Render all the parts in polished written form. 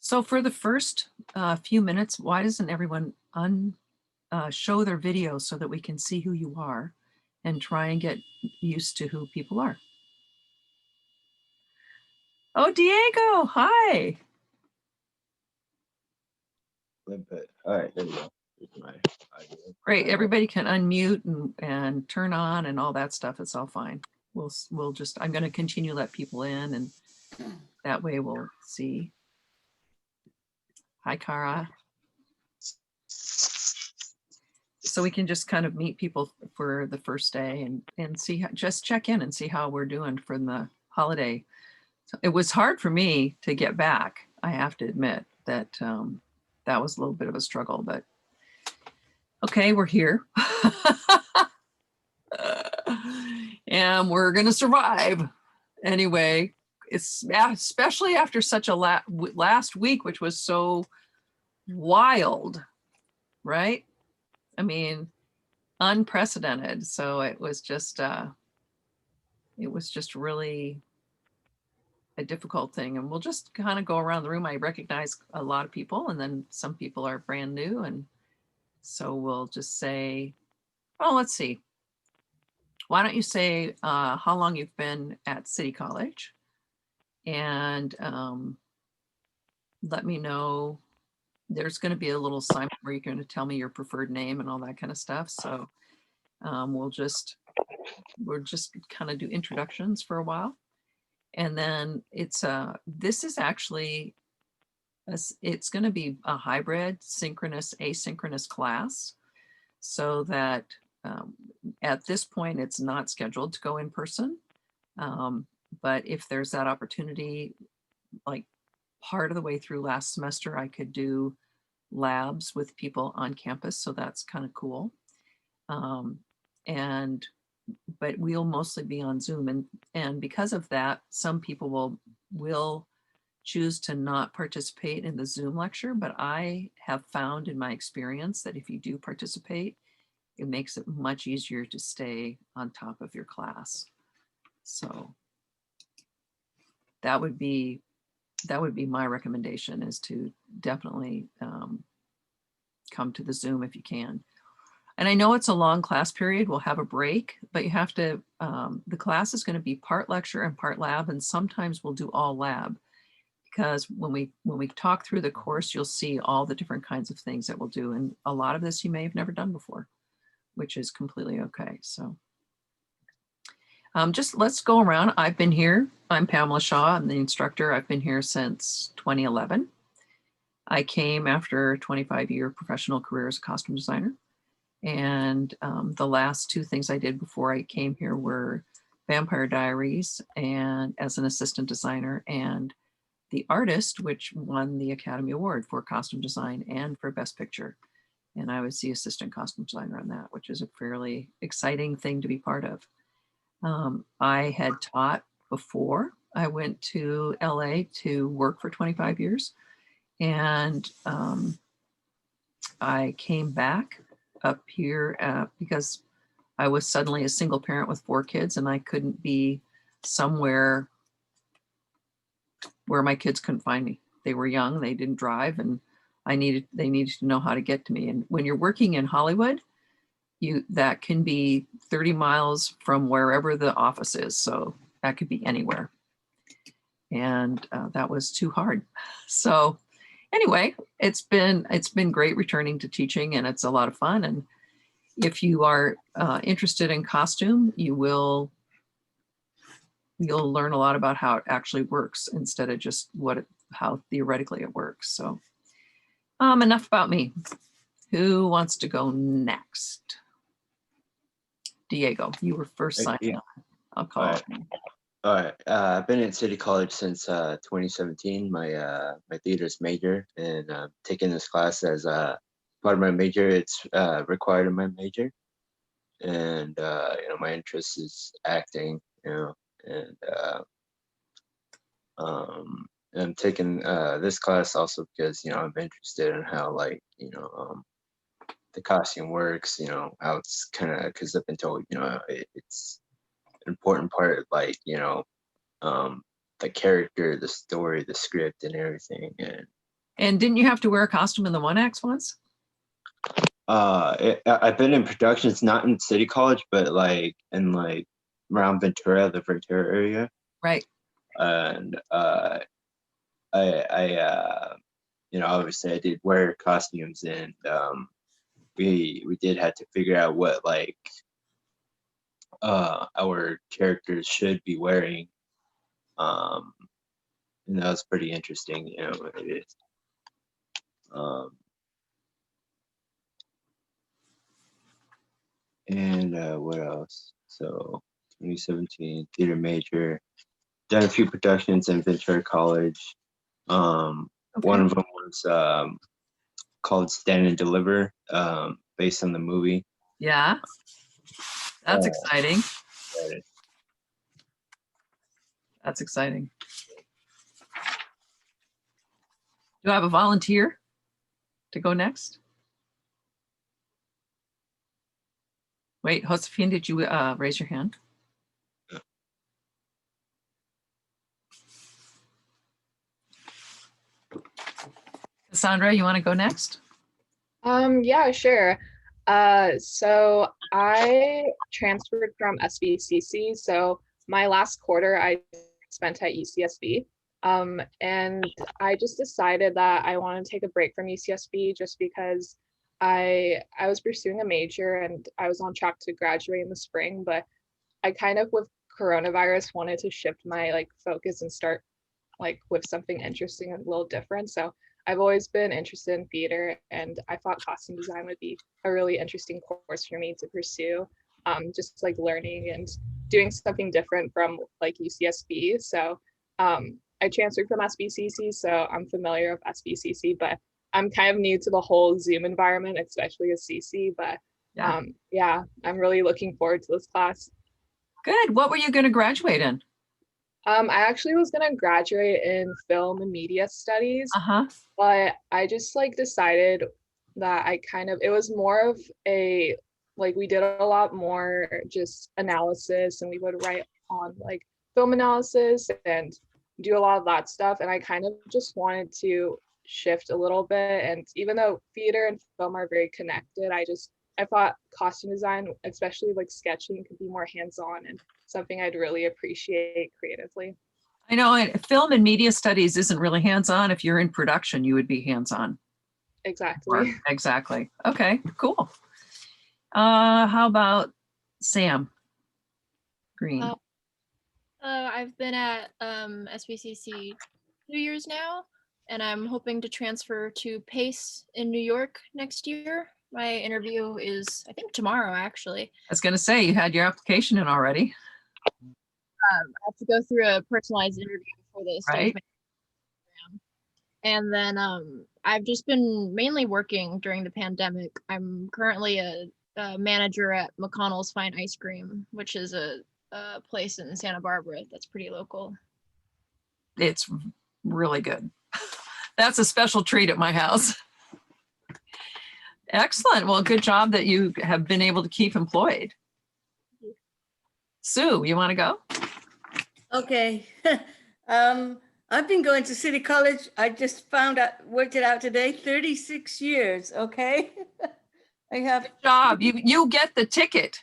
So for the first few minutes, why doesn't everyone show their video so that we can see who you are and try and get used to who people are? Oh, Diego, hi. Input. All right, there we go. Here's my audio. Great. Everybody can unmute and turn on and all that stuff. It's all fine. We'll just, I'm going to continue to let people in and that way we'll see. Hi, Cara. So we can just kind of meet people for the first day and see, just check in and see how we're doing for the holiday. So it was hard for me to get back. I have to admit that that was a little bit of a struggle, but okay, we're here. And we're going to survive. Anyway, it's especially after such a last week, which was so wild, right? I mean, unprecedented. So it was just really a difficult thing. And we'll just kind of go around the room. I recognize a lot of people and then some people are brand new. And so we'll just say, oh, let's see. Why don't you say how long you've been at City College and let me know. There's going to be a little sign where you're going to tell me your preferred name and all that kind of stuff. So we'll just kind of do introductions for a while. And then this is actually, it's going to be a hybrid synchronous asynchronous class so that at this point it's not scheduled to go in person. But if there's that opportunity, like part of the way through last semester, I could do labs with people on campus. So that's kind of cool. But we'll mostly be on Zoom. And because of that, some people will choose to not participate in the Zoom lecture, but I have found in my experience that if you do participate, it makes it much easier to stay on top of your class. So that would be my recommendation, is to definitely come to the Zoom if you can. And I know it's a long class period, we'll have a break, but you have to, the class is going to be part lecture and part lab, and sometimes we'll do all lab. Because when we talk through the course, you'll see all the different kinds of things that we'll do. And a lot of this you may have never done before, which is completely okay. So just let's go around. I've been here. I'm Pamela Shaw. I'm the instructor. I've been here since 2011. I came after a 25-year professional career as a costume designer. And the last two things I did before I came here were Vampire Diaries and as an assistant designer, and The Artist, which won the Academy Award for costume design and for Best Picture. And I was the assistant costume designer on that, which is a fairly exciting thing to be part of. I had taught before. I went to LA to work for 25 years. And I came back up here because I was suddenly a single parent with 4 kids and I couldn't be somewhere where my kids couldn't find me. They were young, they didn't drive, and they needed to know how to get to me. And when you're working in Hollywood, that can be 30 miles from wherever the office is. So that could be anywhere. And that was too hard. So anyway, it's been great returning to teaching, and it's a lot of fun. And if you are interested in costume, you'll learn a lot about how it actually works instead of just how theoretically it works. So enough about me. Who wants to go next? Diego, you were first signing on. I'll call it. All right. I've been at City College since 2017. My theater's major, and taking this class as part of my major. It's required in my major, and my interest is acting. And I'm taking this class also because I'm interested in how the costume works. How it's kind of, because I've been told it's an important part of the character, the story, the script, and everything. And And didn't you have to wear a costume in the One Acts once? I've been in productions, not in City College, but like in like around Ventura, the Ventura area, Right. and you know, obviously I did wear costumes, and we did have to figure out what like our characters should be wearing, um, and that was pretty interesting. You know, it is. And what else? So 2017 theater major, done a few productions in Ventura College. One of them was called Stand and Deliver, based on the movie. Yeah. That's Uh, exciting. uh, That's exciting. Do I have a volunteer to go next? Wait, Josephine, did you raise your hand? Cassandra, you want to go next? Yeah, sure. So I transferred from SBCC. So my last quarter I spent at UCSB. And I just decided that I want to take a break from UCSB just because I was pursuing a major and I was on track to graduate in the spring, but I kind of with coronavirus wanted to shift my like focus and start like with something interesting and a little different. So I've always been interested in theater, and I thought costume design would be a really interesting course for me to pursue. Just like learning and doing something different from like UCSB. So I transferred from SBCC, so I'm familiar with SBCC, but I'm kind of new to the whole Zoom environment, especially a CC. But Yeah. yeah, I'm really looking forward to this class. Good. What were you going to graduate in? I actually was gonna graduate in film and media studies, Uh-huh. but I just like decided that it was more of a like we did a lot more just analysis and we would write on like film analysis and do a lot of that stuff. And I kind of just wanted to shift a little bit. And even though theater and film are very connected, I thought costume design, especially like sketching, could be more hands-on and something I'd really appreciate creatively. I know film and media studies isn't really hands-on. If you're in production, you would be hands-on. Exactly. Exactly. Okay, cool. How about Sam Green? I've been at SBCC 2 years now, and I'm hoping to transfer to PACE in New York next year. My interview is, I think, tomorrow, actually. I was going to say, you had your application in already. I have to go through a personalized interview before the start Right. of my program. And then I've just been mainly working during the pandemic. I'm currently a manager at McConnell's Fine Ice Cream, which is a place in Santa Barbara that's pretty local. It's really good. That's a special treat at my house. Excellent. Well, good job that you have been able to keep employed. Sue, you want to go? Okay. I've been going to City College. I just worked it out today, 36 years, okay? I have Good job. You get the ticket.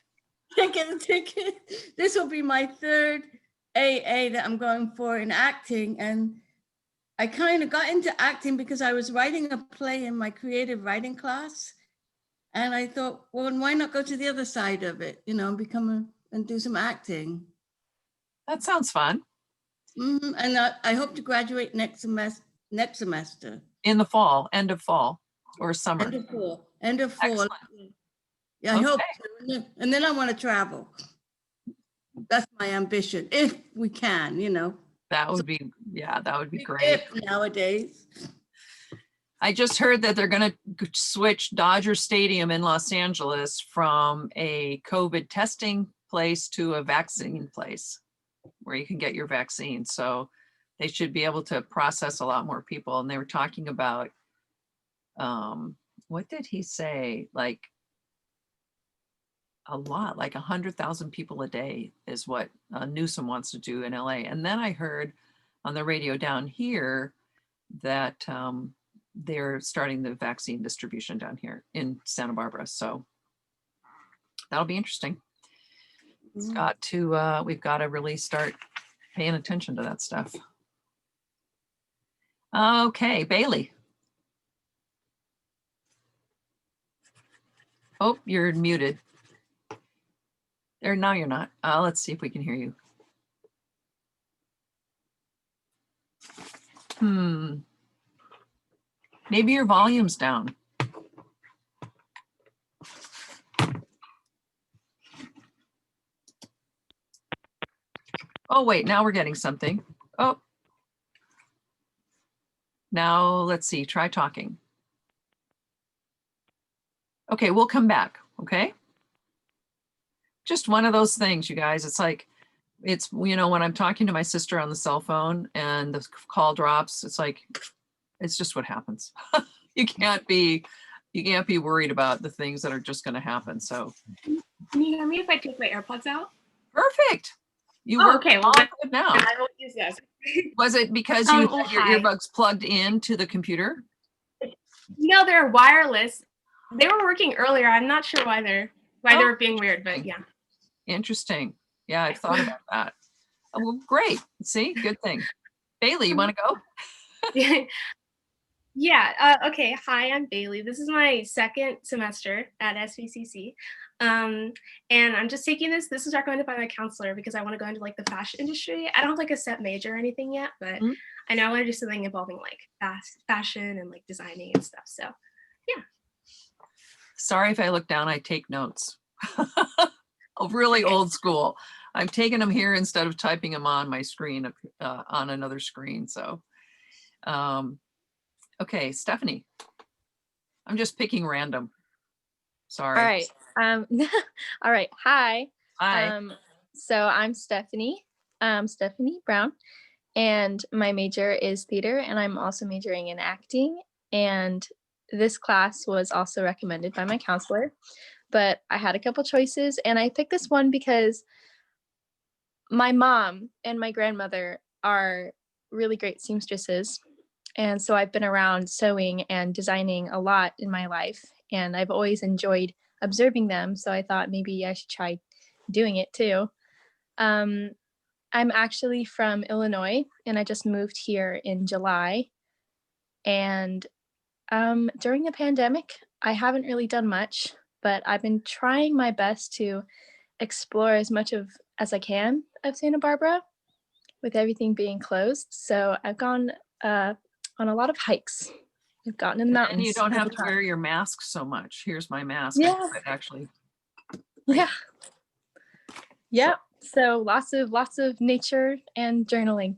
taken a ticket. This will be my third AA that I'm going for in acting. And I kind of got into acting because I was writing a play in my creative writing class. And I thought, well, why not go to the other side of it, you know, and do some acting. That sounds fun. And I hope to graduate next semester. In the fall, end of fall or summer. End of fall. Excellent. Yeah, I hope Okay. so. And then I want to travel. That's my ambition, if we can, you know. That would be, yeah, that would be great. If nowadays. I just heard that they're going to switch Dodger Stadium in Los Angeles from a COVID testing place to a vaccine place where you can get your vaccine. So they should be able to process a lot more people. And they were talking about, what did he say? Like a lot, like 100,000 people a day is what Newsom wants to do in LA. And then I heard on the radio down here that they're starting the vaccine distribution down here in Santa Barbara. So that'll be interesting. It's got to, we've got to really start paying attention to that stuff. Okay, Bailey. Oh, you're muted. There, now you're not. Let's see if we can hear you. Maybe your volume's down. Oh, wait, now we're getting something. Oh. Now, let's see, try talking. Okay, we'll come back, okay? Just one of those things, you guys. It's like, it's, you know, when I'm talking to my sister on the cell phone and the call drops, it's like, it's just what happens. You can't be worried about the things that are just going to happen. So. Can you hear me if I take my AirPods out? Perfect. You Oh, were okay. Well, all then good now. I will use this. Was it because you Oh, had your hi. earbuds plugged into the computer? No, they're wireless. They were working earlier. I'm not sure why they Oh, were being weird, but yeah. Interesting. Yeah, I've thought about that. Oh, well, great. See, good thing. Bailey, you want to go? Yeah. Okay. Hi, I'm Bailey. This is my second semester at SVCC. And I'm just taking this. This is recommended by my counselor because I want to go into like the fashion industry. I don't have like a set major or anything yet, but I know I want to do something involving like fashion and like designing and stuff. So yeah. Sorry if I look down, I take notes. Really old school. I'm taking them here instead of typing them on my screen, on another screen. So, okay, Stephanie. I'm just picking random. Sorry. All right. All right. Hi. Hi. So I'm Stephanie, Stephanie Brown, and my major is theater, and I'm also majoring in acting. And this class was also recommended by my counselor, but I had a couple choices, and I picked this one because my mom and my grandmother are really great seamstresses. And so I've been around sewing and designing a lot in my life, and I've always enjoyed observing them. So I thought maybe I should try doing it too. I'm actually from Illinois, and I just moved here in July. And during the pandemic, I haven't really done much, but I've been trying my best to explore as much as I can of Santa Barbara with everything being closed. So I've gone on a lot of hikes. I've gotten in the mountains. And you don't all have the to time. wear your mask so much. Here's my mask. Yeah. Actually. Yeah. Yeah. So lots of nature and journaling.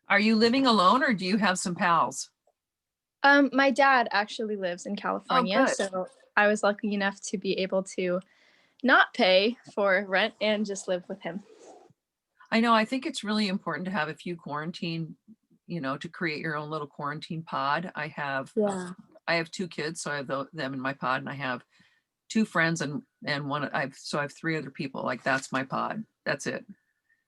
Are you living alone or do you have some pals? My dad actually lives in California, good. so I was lucky enough to be able to not pay for rent and just live with him. I know, I think it's really important to have a few quarantine, you know, to create your own little quarantine pod. I have 2 kids, so I have them in my pod, and I have 2 friends and one, I have 3 other people. Like, that's my pod. That's it.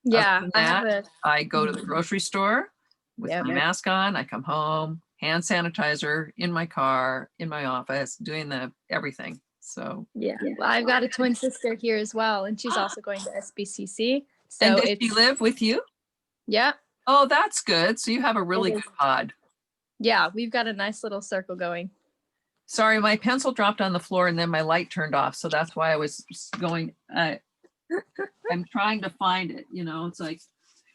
Yeah, Other than that, I go to the Mhm. grocery store with Yep. my mask on. I come home, hand sanitizer in my car, in my office, doing everything. So. Yeah. Well, I've got a twin sister here as well, and she's also going to SBCC. So And does she live with you? Yeah. Oh, that's good. So you have a really is. good pod. Yeah, we've got a nice little circle going. Sorry, my pencil dropped on the floor and then my light turned off. So that's why I was going, I'm trying to find it, you know, it's like,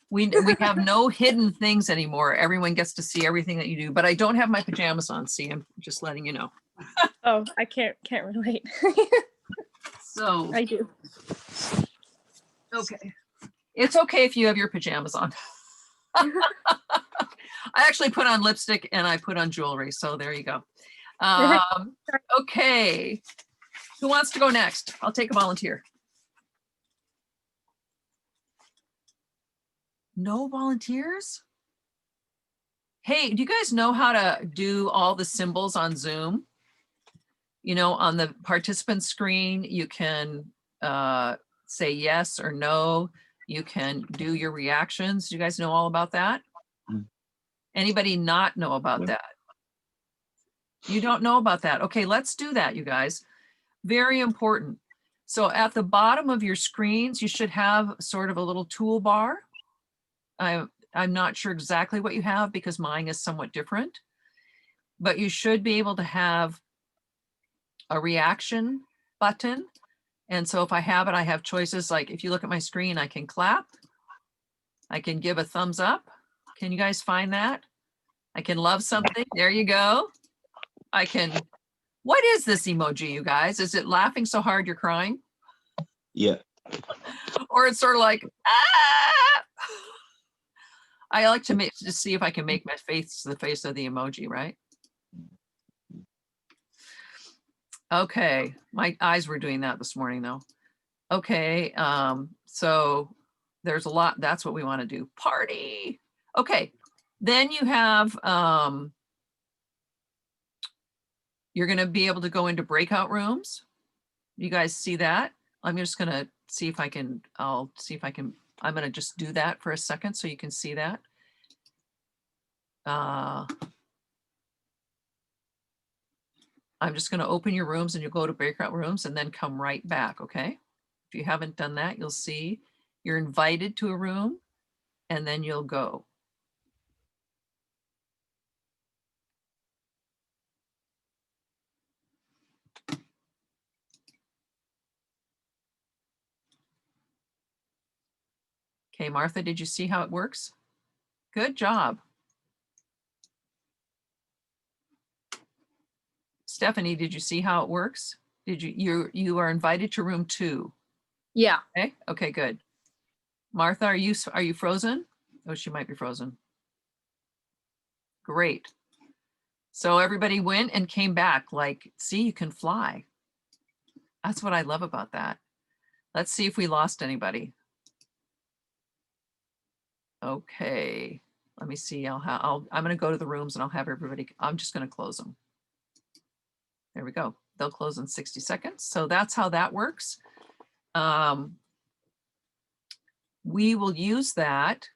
we have no hidden things anymore. Everyone gets to see everything that you do, but I don't have my pajamas on. See, I'm just letting you know. Oh, I can't relate. So, I do. okay. It's okay if you have your pajamas on. I actually put on lipstick and I put on jewelry. So there you go. Okay. Who wants to go next? I'll take a volunteer. No volunteers? Hey, do you guys know how to do all the symbols on Zoom? You know, on the participant screen, you can say yes or no. You can do your reactions. Do you guys know all about that? Anybody not know about that? You don't know about that. Okay, let's do that, you guys. Very important. So at the bottom of your screens, you should have sort of a little toolbar. I'm not sure exactly what you have because mine is somewhat different, but you should be able to have a reaction button. And so if I have it, I have choices like if you look at my screen, I can clap. I can give a thumbs up. Can you guys find that? I can love something. There you go. I can, what is this emoji, you guys? Is it laughing so hard you're crying? Yeah. Or it's sort of like, ah! I like to make, to see if I can make my face the face of the emoji, right? Okay, my eyes were doing that this morning though. Okay, so there's a lot, that's what we want to do. Party. Okay, then you have, you're going to be able to go into breakout rooms. You guys see that? I'm just going to see if I can, I'll see if I can, I'm going to just do that for a second so you can see that. I'm just going to open your rooms and you'll go to breakout rooms and then come right back, okay? If you haven't done that, you'll see you're invited to a room and then you'll go. Okay, Martha, did you see how it works? Good job. Stephanie, did you see how it works? Did you are invited to room 2. Yeah. Okay, okay, good. Martha, are you frozen? Oh, she might be frozen. Great. So everybody went and came back like, see, you can fly. That's what I love about that. Let's see if we lost anybody. Okay, let me see. I'm going to go to the rooms and I'll have everybody, I'm just going to close them. There we go. They'll close in 60 seconds. So that's how that works. We will use that.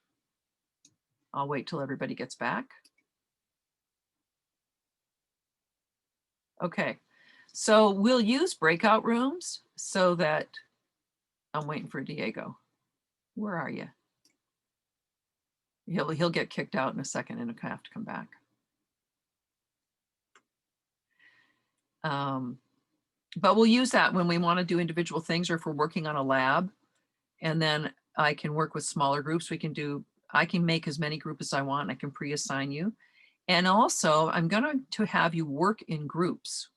I'll wait till everybody gets back. Okay, so we'll use breakout rooms so that, I'm waiting for Diego. Where are you? He'll get kicked out in a second and have to come back. But we'll use that when we want to do individual things or if we're working on a lab. And then I can work with smaller groups. I can make as many groups as I want. I can pre-assign you. And also I'm going to have you work in groups.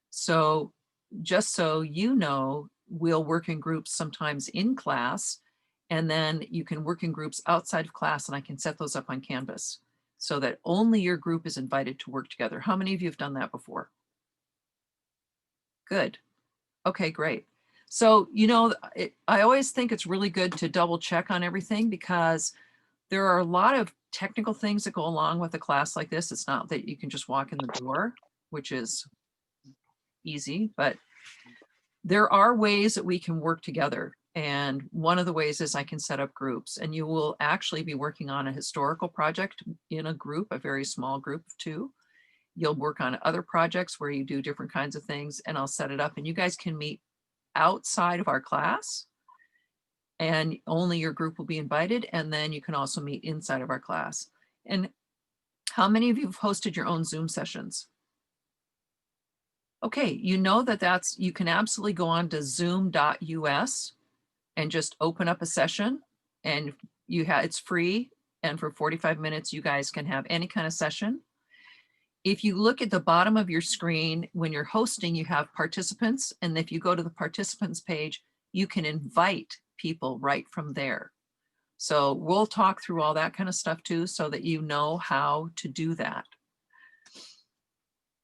So just so you know, we'll work in groups sometimes in class, and then you can work in groups outside of class and I can set those up on Canvas so that only your group is invited to work together. How many of you have done that before? Good. Okay, great. So, you know, I always think it's really good to double check on everything because there are a lot of technical things that go along with a class like this. It's not that you can just walk in the door, which is easy, but there are ways that we can work together. And one of the ways is I can set up groups, and you will actually be working on a historical project in a group, a very small group of 2. You'll work on other projects where you do different kinds of things, and I'll set it up and you guys can meet outside of our class and only your group will be invited. And then you can also meet inside of our class. And how many of you have hosted your own Zoom sessions? Okay, you know that you can absolutely go on to zoom.us and just open up a session and it's free. And for 45 minutes, you guys can have any kind of session. If you look at the bottom of your screen, when you're hosting, you have participants. And if you go to the participants page, you can invite people right from there. So we'll talk through all that kind of stuff too, so that you know how to do that.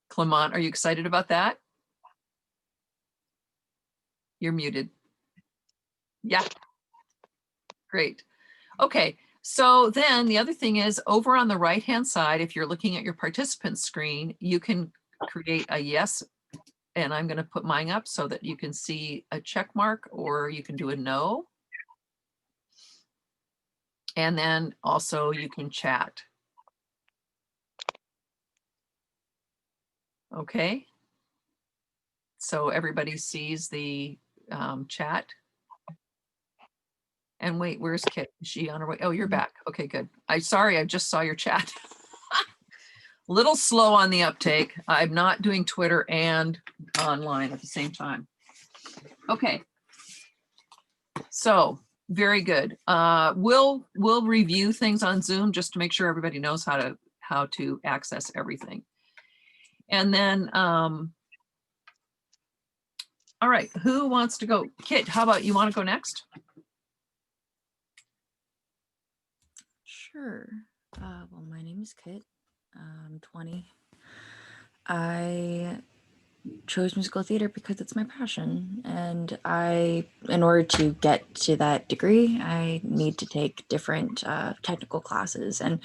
Clement, are you excited about that? You're muted. Yeah, great. Okay, so then the other thing is over on the right-hand side, if you're looking at your participant screen, you can create a yes, and I'm going to put mine up so that you can see a check mark, or you can do a no. And then also you can chat. Okay. So everybody sees the chat. And wait, where's Kit? Is she on her way? Oh, you're back. Okay, good. Sorry, I just saw your chat. Little slow on the uptake. I'm not doing Twitter and online at the same time. Okay. So very good. We'll review things on Zoom just to make sure everybody knows how to access everything. And then, all right, who wants to go? Kit, how about you want to go next? Sure. Well, my name is Kit. I'm 20. I chose musical theater because it's my passion. And in order to get to that degree, I need to take different technical classes. And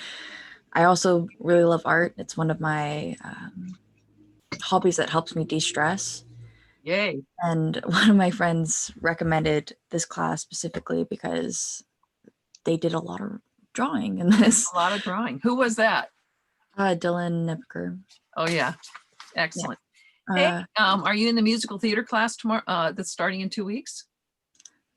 I also really love art. It's one of my hobbies that helps me de-stress. Yay. And one of my friends recommended this class specifically because they did a lot of drawing in this. A lot of drawing. Who was that? Dylan Nipker. Oh yeah, excellent. Hey, are you in the musical theater class tomorrow? That's starting in 2 weeks.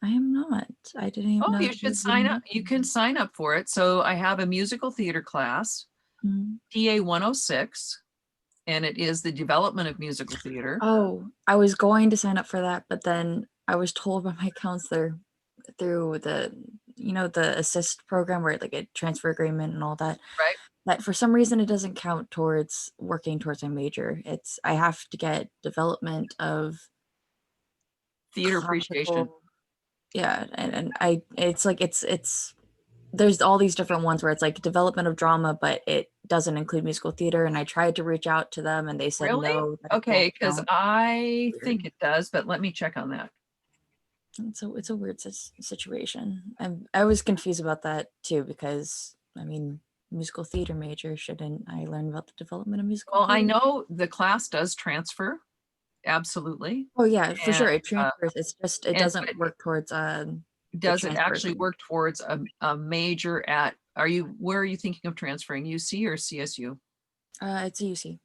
I am not. I didn't even know. Oh, you should sign up. You can sign up for it. So I have a musical theater class, PA 106, and it is the development of musical theater. Oh, I was going to sign up for that, but then I was told by my counselor through the assist program where like a transfer agreement and all that. Right. That for some reason it doesn't count towards working towards my major. I have to get development of theater appreciation. Yeah, and it's there's all these different ones where it's like development of drama, but it doesn't include musical theater. And I tried to reach out to them and they said Really? no. Okay, because I think it does, but let me check on that. So it's a weird situation. I was confused about that too, because I mean, musical theater major, shouldn't I learn about the development of musical Well, theater? I know the class does transfer. Absolutely. Oh yeah, for sure. It And, transfers. It's just, it doesn't work towards does it transfer actually agreement. work towards a major at, where are you thinking of transferring, UC or CSU? It's a UC.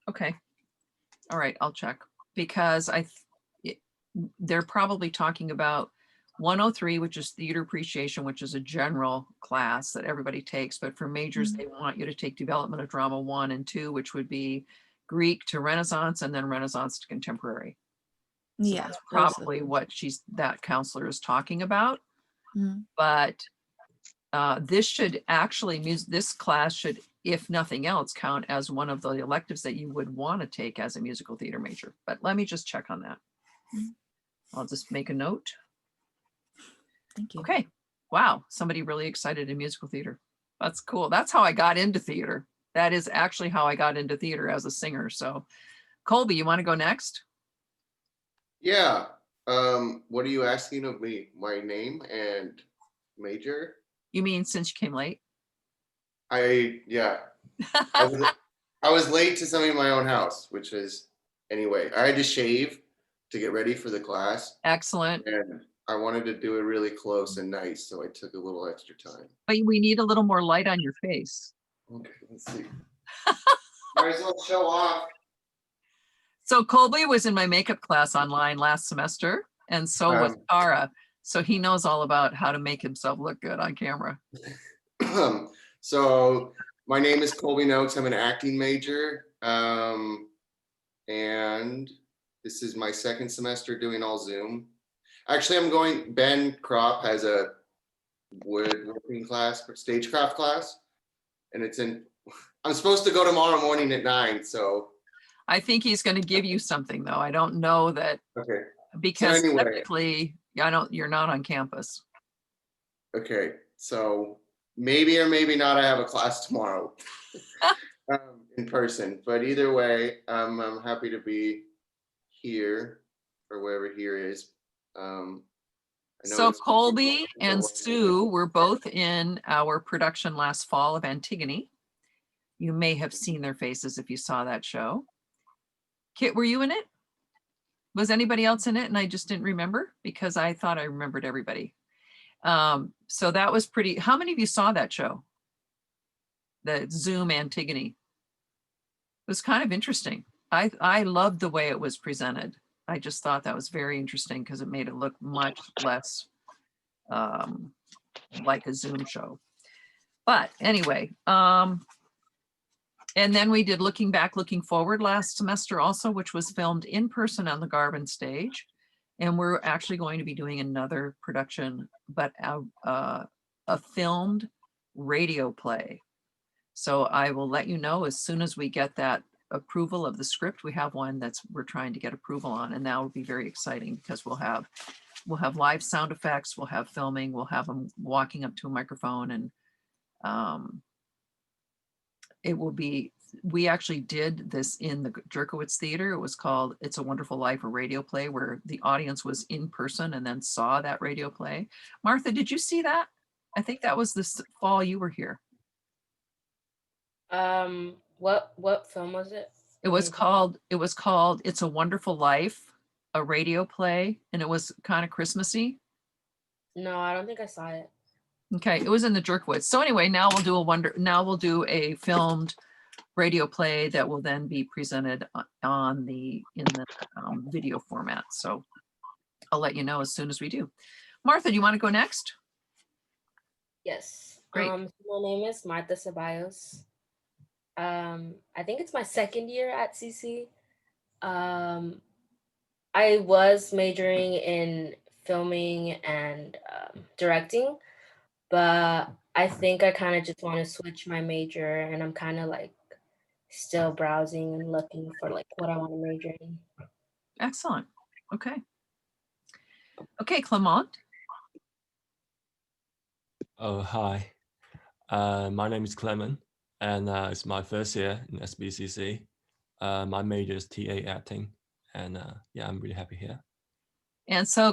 Okay. All right, I'll check because they're probably talking about 103, which is theater appreciation, which is a general class that everybody takes. But for majors, they want you to take development of drama 1 and 2, which would be Greek to Renaissance and then Renaissance to contemporary. So Yeah, that's probably what that counselor is talking about. But this should actually, this class should, if nothing else, count as one of the electives that you would want to take as a musical theater major. But let me just check on that. I'll just make a note. Thank you. Okay. Wow. Somebody really excited in musical theater. That's cool. That's how I got into theater. That is actually how I got into theater as a singer. So Colby, you want to go next? Yeah. What are you asking of me? My name and major? You mean since you came late? Yeah. I was late to something in my own house, which is, anyway, I had to shave to get ready for the class. Excellent. And I wanted to do it really close and nice, so I took a little extra time. But we need a little more light on your face. Okay, let's see. Might as well show off. So Colby was in my makeup class online last semester, and so was Tara. So he knows all about how to make himself look good on camera. So my name is Colby Noakes. I'm an acting major. And this is my second semester doing all Zoom. Actually, Ben Kropp has a woodworking class, stagecraft class. And I'm supposed to go tomorrow morning at 9, so. I think he's going to give you something though. I don't know that. Okay. Because so anyway, technically, you're not on campus. Okay, so maybe or maybe not I have a class tomorrow in person, but either way, I'm happy to be here or wherever here is. So Colby and Sue were both in our production last fall of Antigone. You may have seen their faces if you saw that show. Kit, were you in it? Was anybody else in it? And I just didn't remember because I thought I remembered everybody. So that was pretty, how many of you saw that show? The Zoom Antigone? was kind of interesting. I loved the way it was presented. I just thought that was very interesting because it made it look much less like a Zoom show. But anyway, and then we did Looking Back, Looking Forward last semester also, which was filmed in person on the Garvin stage. And we're actually going to be doing another production, but a filmed radio play. So I will let you know as soon as we get that approval of the script. We have one we're trying to get approval on, and that will be very exciting because we'll have live sound effects, we'll have filming, we'll have them walking up to a microphone, and it will be, we actually did this in the Jerkowitz Theater. It was called It's a Wonderful Life, a radio play, where the audience was in person and then saw that radio play. Martha, did you see that? I think that was this fall you were here. What film was it? It was called It's a Wonderful Life, a radio play, and it was kind of Christmassy. No, I don't think I saw it. Okay, it was in the Jerkowitz. So anyway, now we'll do a filmed radio play that will then be presented in the video format. So I'll let you know as soon as we do. Martha, do you want to go next? Yes. Great. My name is Martha Ceballos. I think it's my second year at CC. I was majoring in filming and directing, but I think I kind of just want to switch my major, and I'm kind of like still browsing and looking for like what I want to major in. Excellent. Okay. Okay, Clement. Oh, hi. My name is Clement, and it's my first year in SBCC. My major is TA acting, and yeah, I'm really happy here. And so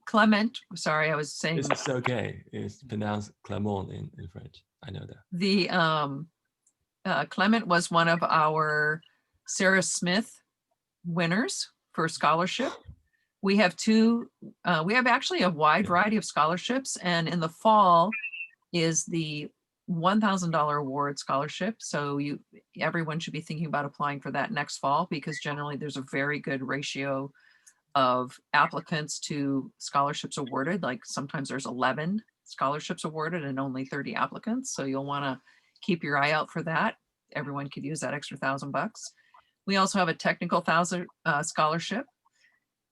Clement, sorry, I was saying. It's okay. It's pronounced Clement in French. I know that. The Clement was one of our Sarah Smith winners for scholarship. We have we have actually a wide variety of scholarships, and in the fall is the $1,000 award scholarship. So everyone should be thinking about applying for that next fall, because generally there's a very good ratio of applicants to scholarships awarded. Like sometimes there's 11 scholarships awarded and only 30 applicants. So you'll want to keep your eye out for that. Everyone could use that extra $1,000. We also have a technical scholarship,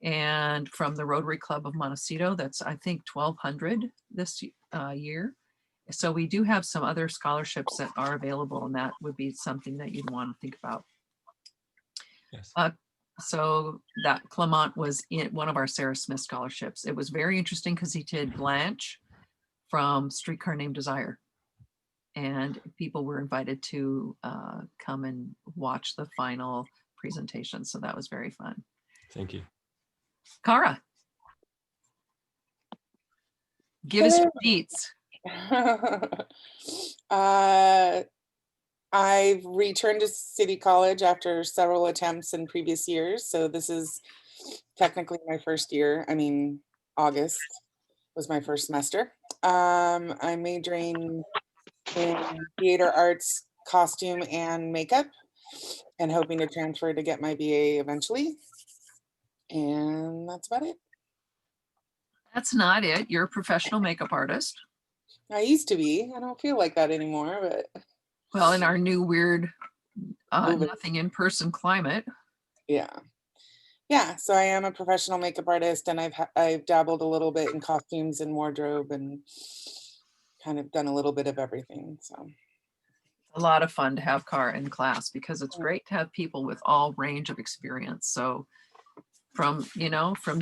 and from the Rotary Club of Montecito, that's I think 1,200 this year. So we do have some other scholarships that are available, and that would be something that you'd want to think about. Yes. So that Clement was in one of our Sarah Smith scholarships. It was very interesting because he did Blanche from Streetcar Named Desire, and people were invited to come and watch the final presentation. So that was very fun. Thank you. Cara, give us your deets. I've returned to City College after several attempts in previous years. So this is technically my first year. I mean, August was my first semester. I'm majoring in theater arts, costume, and makeup, and hoping to transfer to get my BA eventually. And that's about it. That's not it. You're a professional makeup artist. I used to be. I don't feel like that anymore, but. Well, in our new weird, nothing in person climate. Yeah. Yeah. So I am a professional makeup artist, and I've dabbled a little bit in costumes and wardrobe, and kind of done a little bit of everything. So. A lot of fun to have Cara in class, because it's great to have people with all range of experience. So from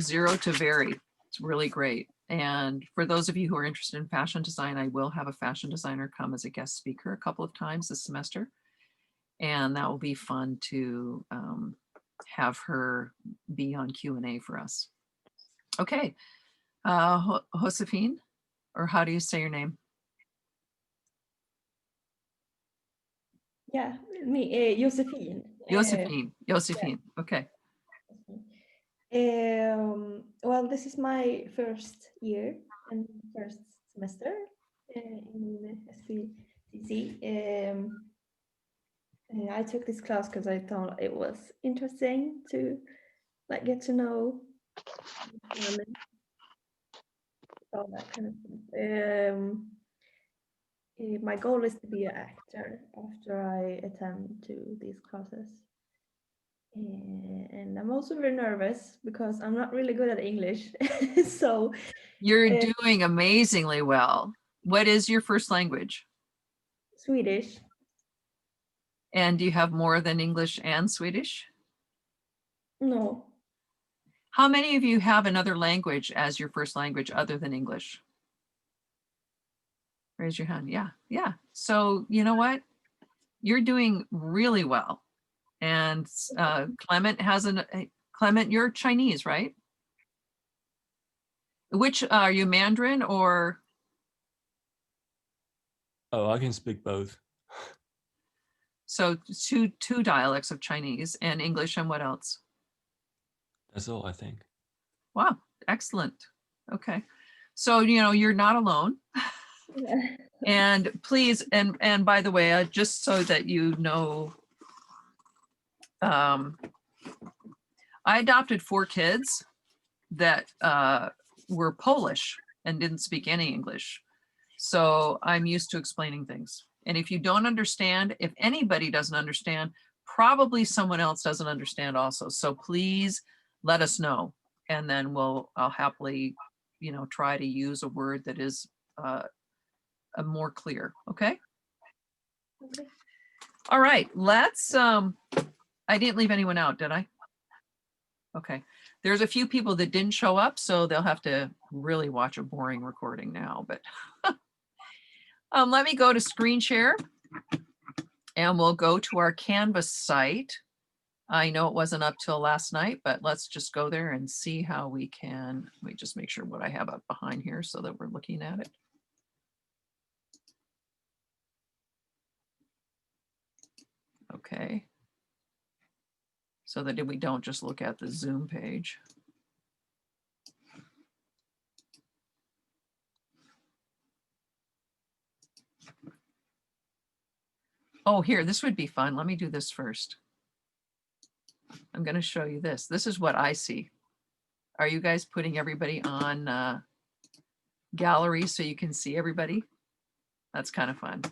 zero to very, it's really great. And for those of you who are interested in fashion design, I will have a fashion designer come as a guest speaker a couple of times this semester. And that will be fun to have her be on Q&A for us. Okay, Josephine, or how do you say your name? Yeah, me, Josephine. Josephine, okay. Well, this is my first year and first semester in SBCC. I took this class because I thought it was interesting to like get to know women, all that kind of stuff. My goal is to be an actor after I attend to these classes. And I'm also very nervous because I'm not really good at English. So You're doing amazingly well. What is your first language? Swedish. And do you have more than English and Swedish? No. How many of you have another language as your first language other than English? Raise your hand. Yeah, yeah. So you know what? You're doing really well. And Clement has Clement, you're Chinese, right? Which are you, Mandarin or? Oh, I can speak both. So two dialects of Chinese and English, and what else? That's all, I think. Wow, excellent. Okay. So, you know, you're not alone. And please, and by the way, just so that you know, I adopted 4 kids that were Polish and didn't speak any English. So I'm used to explaining things. And if you don't understand, if anybody doesn't understand, probably someone else doesn't understand also. So please let us know. And then I'll happily, you know, try to use a word that is a more clear. Okay. Okay. All right, let's, I didn't leave anyone out, did I? Okay, there's a few people that didn't show up, so they'll have to really watch a boring recording now, but let me go to screen share and we'll go to our Canvas site. I know it wasn't up till last night, but let's just go there and see how we can, let me just make sure what I have up behind here so that we're looking at it. Okay. So that we don't just look at the Zoom page. Oh, here, this would be fun. Let me do this first. I'm going to show you this. This is what I see. Are you guys putting everybody on gallery so you can see everybody? That's kind of fun.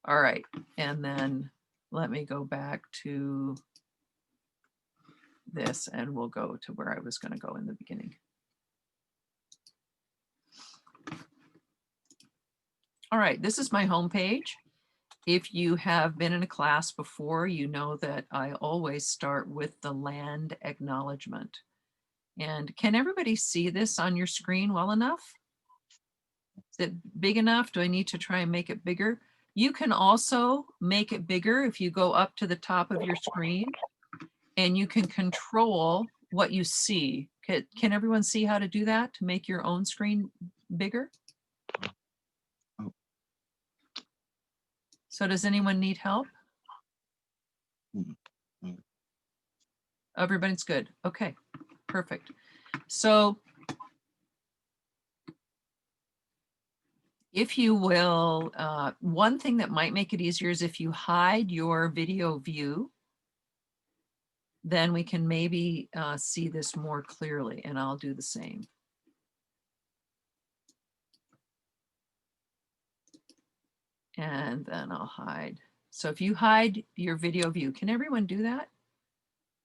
All right. And then let me go back to this and we'll go to where I was going to go in the beginning. All right, this is my home page. If you have been in a class before, you know that I always start with the land acknowledgement. And can everybody see this on your screen well enough? Is it big enough? Do I need to try and make it bigger? You can also make it bigger if you go up to the top of your screen and you can control what you see. Can everyone see how to do that to make your own screen bigger? So does anyone need help? Everybody's good. Okay, perfect. So if you will, one thing that might make it easier is if you hide your video view, then we can maybe see this more clearly, and I'll do the same. And then I'll hide. So if you hide your video view, can everyone do that?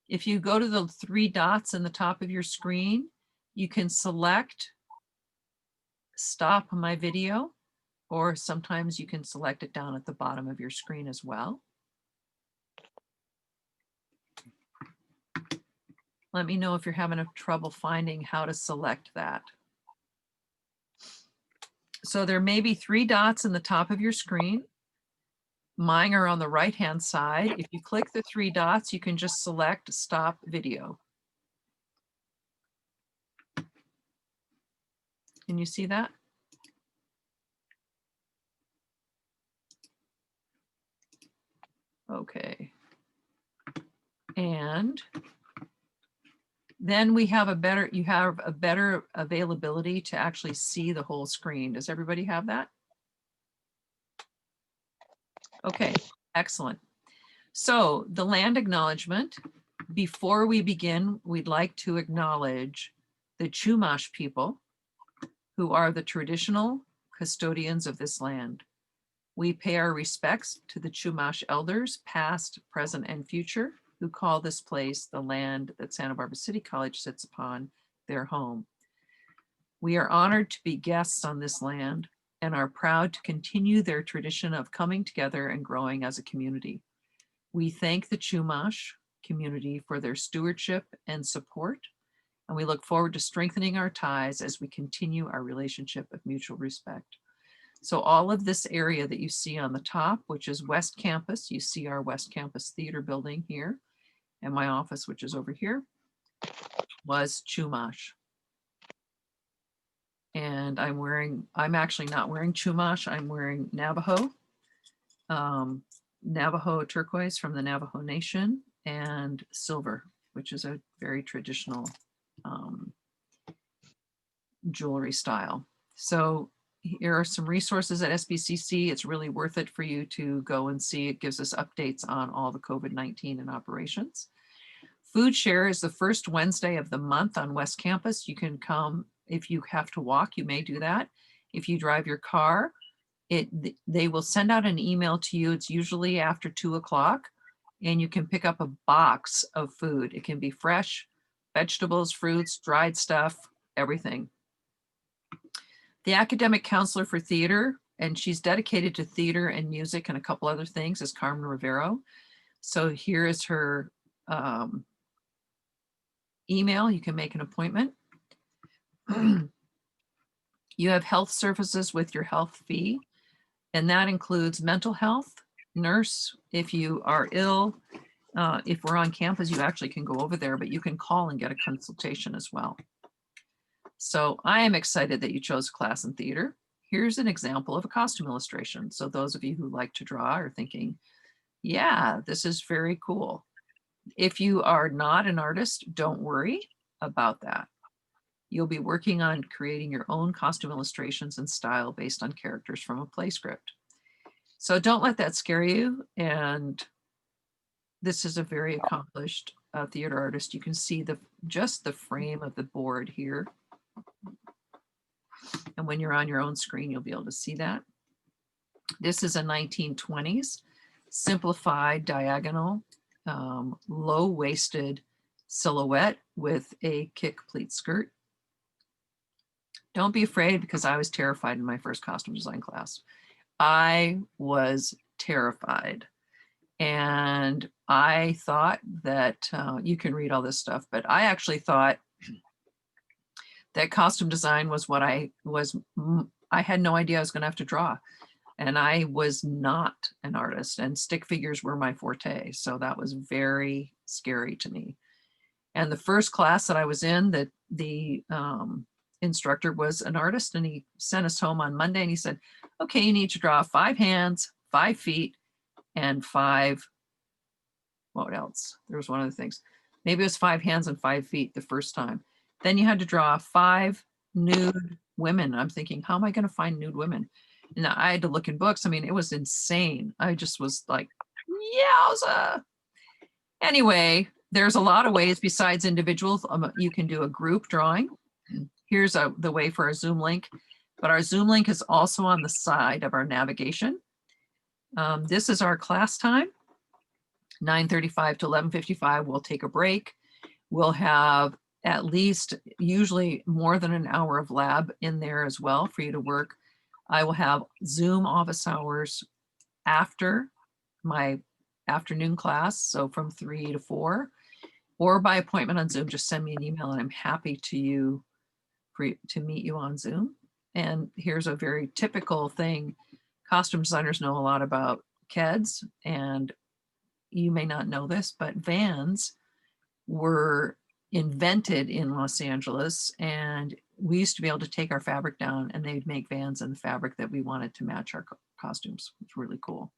If you go to the 3 dots in the top of your screen, you can select stop my video, or sometimes you can select it down at the bottom of your screen as well. Let me know if you're having trouble finding how to select that. So there may be 3 dots in the top of your screen. Mine are on the right-hand side. If you click the 3 dots, you can just select stop video. Can you see that? Okay. And then we have you have a better availability to actually see the whole screen. Does everybody have that? Okay, excellent. So the land acknowledgement, before we begin, we'd like to acknowledge the Chumash people who are the traditional custodians of this land. We pay our respects to the Chumash elders, past, present, and future, who call this place the land that Santa Barbara City College sits upon, their home. We are honored to be guests on this land and are proud to continue their tradition of coming together and growing as a community. We thank the Chumash community for their stewardship and support, and we look forward to strengthening our ties as we continue our relationship of mutual respect. So all of this area that you see on the top, which is West Campus, you see our West Campus Theater building here, and my office, which is over here, was Chumash. And I'm actually not wearing Chumash, I'm wearing Navajo. Navajo turquoise from the Navajo Nation, and silver, which is a very traditional jewelry style. So here are some resources at SBCC. It's really worth it for you to go and see. It gives us updates on all the COVID-19 and operations. Food Share is the first Wednesday of the month on West Campus. You can come. If you have to walk, you may do that. If you drive your car, they will send out an email to you. It's usually after 2 o'clock, and you can pick up a box of food. It can be fresh, vegetables, fruits, dried stuff, everything. The academic counselor for theater, and she's dedicated to theater and music and a couple other things, is Carmen Rivero. So here is her email. You can make an appointment. You have health services with your health fee, and that includes mental health, nurse, if you are ill. If we're on campus, you actually can go over there, but you can call and get a consultation as well. So I am excited that you chose a class in theater. Here's an example of a costume illustration. So those of you who like to draw are thinking, yeah, this is very cool. If you are not an artist, don't worry about that. You'll be working on creating your own costume illustrations and style based on characters from a play script. So don't let that scare you. And this is a very accomplished theater artist. You can see just the frame of the board here. And when you're on your own screen, you'll be able to see that. This is a 1920s simplified diagonal, low-waisted silhouette with a kick pleat skirt. Don't be afraid, because I was terrified in my first costume design class. I was terrified. And I thought that you can read all this stuff, but I actually thought that costume design was what I had no idea I was going to have to draw. And I was not an artist, and stick figures were my forte. So that was very scary to me. And the first class that I was in, that the instructor was an artist, and he sent us home on Monday and he said, okay, you need to draw 5 hands, 5 feet, and 5, what else? There was one of the things. Maybe it was 5 hands and 5 feet the first time. Then you had to draw 5 nude women. I'm thinking, how am I going to find nude women? And I had to look in books. I mean, it was insane. I just was like, yowza. Anyway, there's a lot of ways besides individuals. You can do a group drawing. Here's the way for our Zoom link, but our Zoom link is also on the side of our navigation. This is our class time, 9:35 to 11:55. We'll take a break. We'll have at least, usually more than an hour of lab in there as well for you to work. I will have Zoom office hours after my afternoon class, so from 3 to 4, or by appointment on Zoom. Just send me an email and I'm happy to meet you on Zoom. And here's a very typical thing. Costume designers know a lot about KEDS, and you may not know this, but Vans were invented in Los Angeles, and we used to be able to take our fabric down and they'd make Vans in the fabric that we wanted to match our costumes. It's really cool.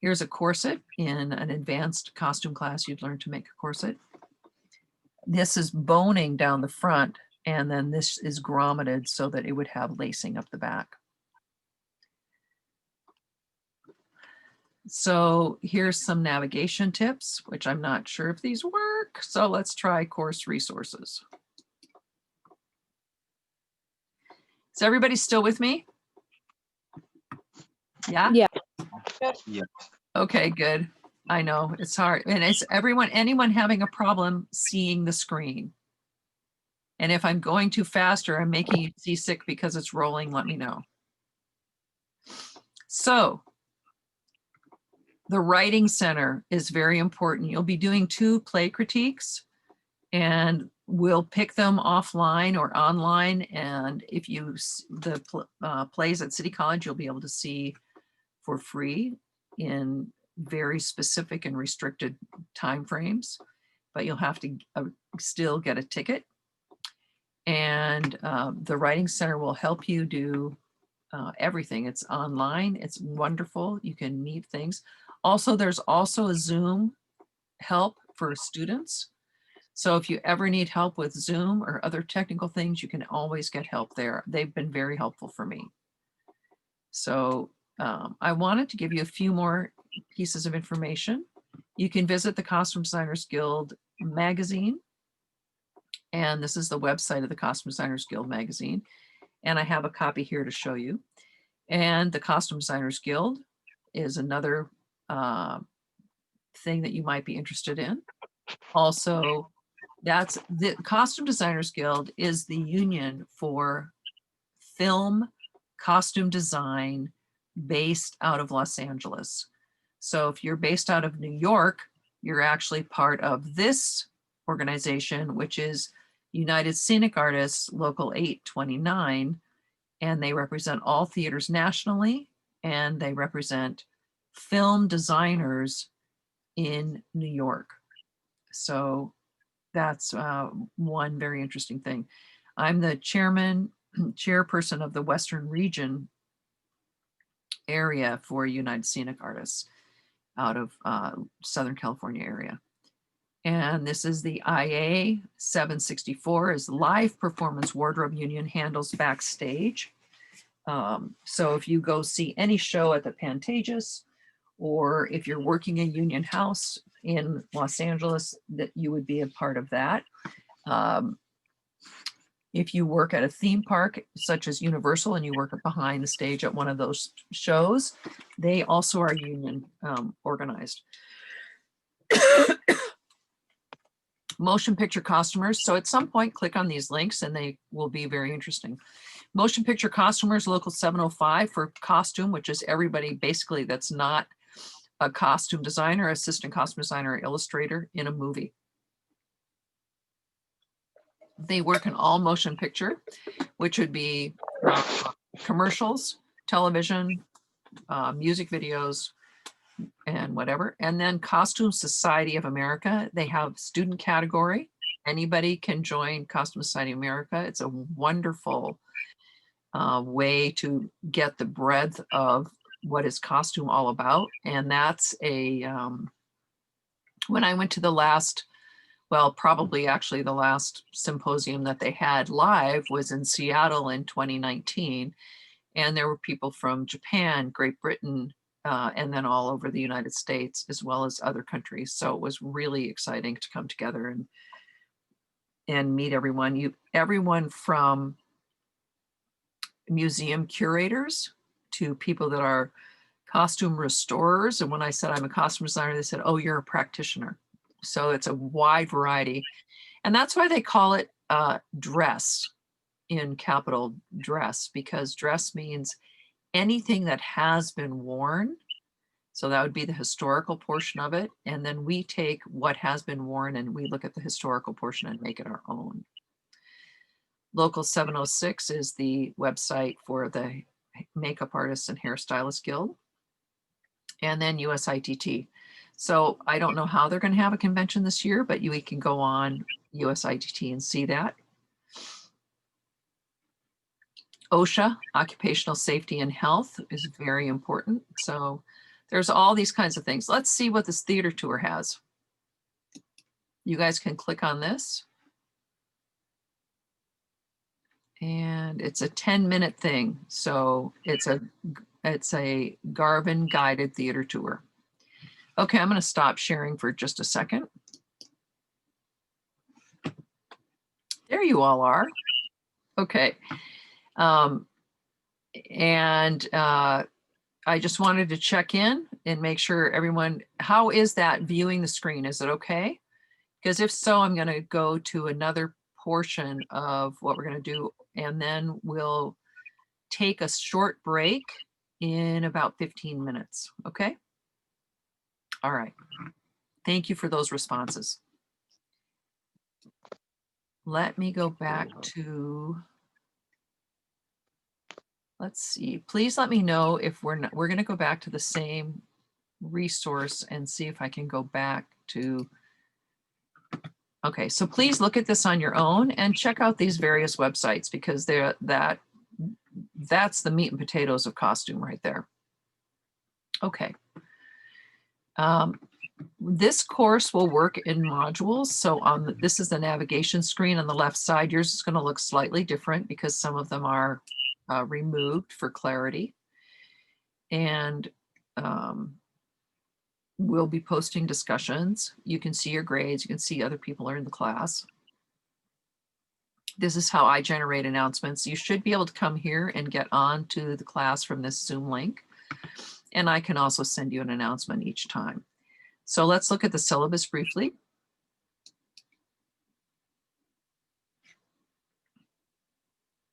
Here's a corset. In an advanced costume class, you'd learn to make a corset. This is boning down the front, and then this is grommeted so that it would have lacing up the back. So here's some navigation tips, which I'm not sure if these work. So let's try course resources. Is everybody still with me? Yeah? Yeah. Yeah. Okay, good. I know it's hard. And it's anyone having a problem seeing the screen. And if I'm going too fast or I'm making you seasick because it's rolling, let me know. So the Writing Center is very important. You'll be doing 2 play critiques and we'll pick them offline or online. And if you, plays at City College, you'll be able to see for free in very specific and restricted timeframes, but you'll have to still get a ticket. And the Writing Center will help you do everything. It's online. It's wonderful. You can meet things. Also, there's also a Zoom help for students. So if you ever need help with Zoom or other technical things, you can always get help there. They've been very helpful for me. So I wanted to give you a few more pieces of information. You can visit the Costume Designers Guild magazine. And this is the website of the Costume Designers Guild magazine. And I have a copy here to show you. And the Costume Designers Guild is another thing that you might be interested in. Also, that's the Costume Designers Guild is the union for film costume design based out of Los Angeles. So if you're based out of New York, you're actually part of this organization, which is United Scenic Artists Local 829, and they represent all theaters nationally, and they represent film designers in New York. So that's one very interesting thing. I'm the chairperson of the Western Region area for United Scenic Artists out of Southern California area. And this is the IA 764 is live performance wardrobe union handles backstage. So if you go see any show at the Pantages, or if you're working a union house in Los Angeles, that you would be a part of that. If you work at a theme park, such as Universal, and you work behind the stage at one of those shows, they also are union organized. Motion picture costumers. So at some point, click on these links and they will be very interesting. Motion picture costumers, local 705 for costume, which is everybody basically that's not a costume designer, assistant costume designer, or illustrator in a movie. They work in all motion picture, which would be commercials, television, music videos, and whatever. And then Costume Society of America, they have student category. Anybody can join Costume Society of America. It's a wonderful way to get the breadth of what is costume all about. And that's a, when I went to the last, well, probably actually the last symposium that they had live was in Seattle in 2019. And there were people from Japan, Great Britain, and then all over the United States, as well as other countries. So it was really exciting to come together and meet everyone. Everyone from museum curators to people that are costume restorers. And when I said I'm a costume designer, they said, oh, you're a practitioner. So it's a wide variety. And that's why they call it dress, in capital dress, because dress means anything that has been worn. So that would be the historical portion of it. And then we take what has been worn and we look at the historical portion and make it our own. Local 706 is the website for the Makeup Artists and Hairstylists Guild. And then USITT. So I don't know how they're going to have a convention this year, but we can go on USITT and see that. OSHA, Occupational Safety and Health, is very important. So there's all these kinds of things. Let's see what this theater tour has. You guys can click on this. And it's a 10-minute thing. So it's a Garvin guided theater tour. Okay, I'm going to stop sharing for just a second. There you all are. Okay. I just wanted to check in and make sure everyone, how is that viewing the screen? Is it okay? Because if so, I'm going to go to another portion of what we're going to do, and then we'll take a short break in about 15 minutes. Okay. All right. Thank you for those responses. Let me go back to, let's see, please let me know if we're going to go back to the same resource and see if I can go back to, okay, so please look at this on your own and check out these various websites, because that's the meat and potatoes of costume right there. Okay. This course will work in modules. So this is the navigation screen on the left side. Yours is going to look slightly different because some of them are removed for clarity. And we'll be posting discussions. You can see your grades. You can see other people are in the class. This is how I generate announcements. You should be able to come here and get on to the class from this Zoom link. And I can also send you an announcement each time. So let's look at the syllabus briefly.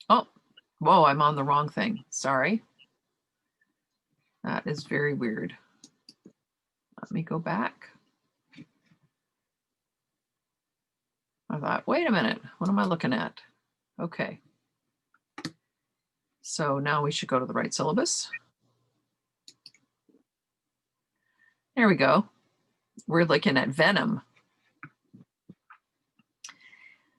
Oh, whoa, I'm on the wrong thing. Sorry. That is very weird. Let me go back. I thought, wait a minute, what am I looking at? Okay. So now we should go to the right syllabus. There we go. We're looking at Venom.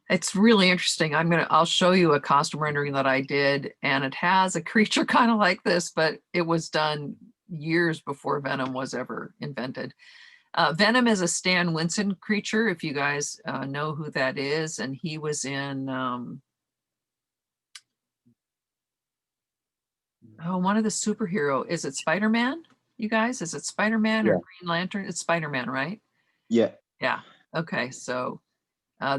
It's really interesting. I'll show you a costume rendering that I did, and it has a creature kind of like this, but it was done years before Venom was ever invented. Venom is a Stan Winston creature, if you guys know who that is, and he was in one of the superhero. Is it Spider-Man? You guys, is it Spider-Man or Green Lantern? It's Spider-Man, right? Yeah. Yeah. Okay. So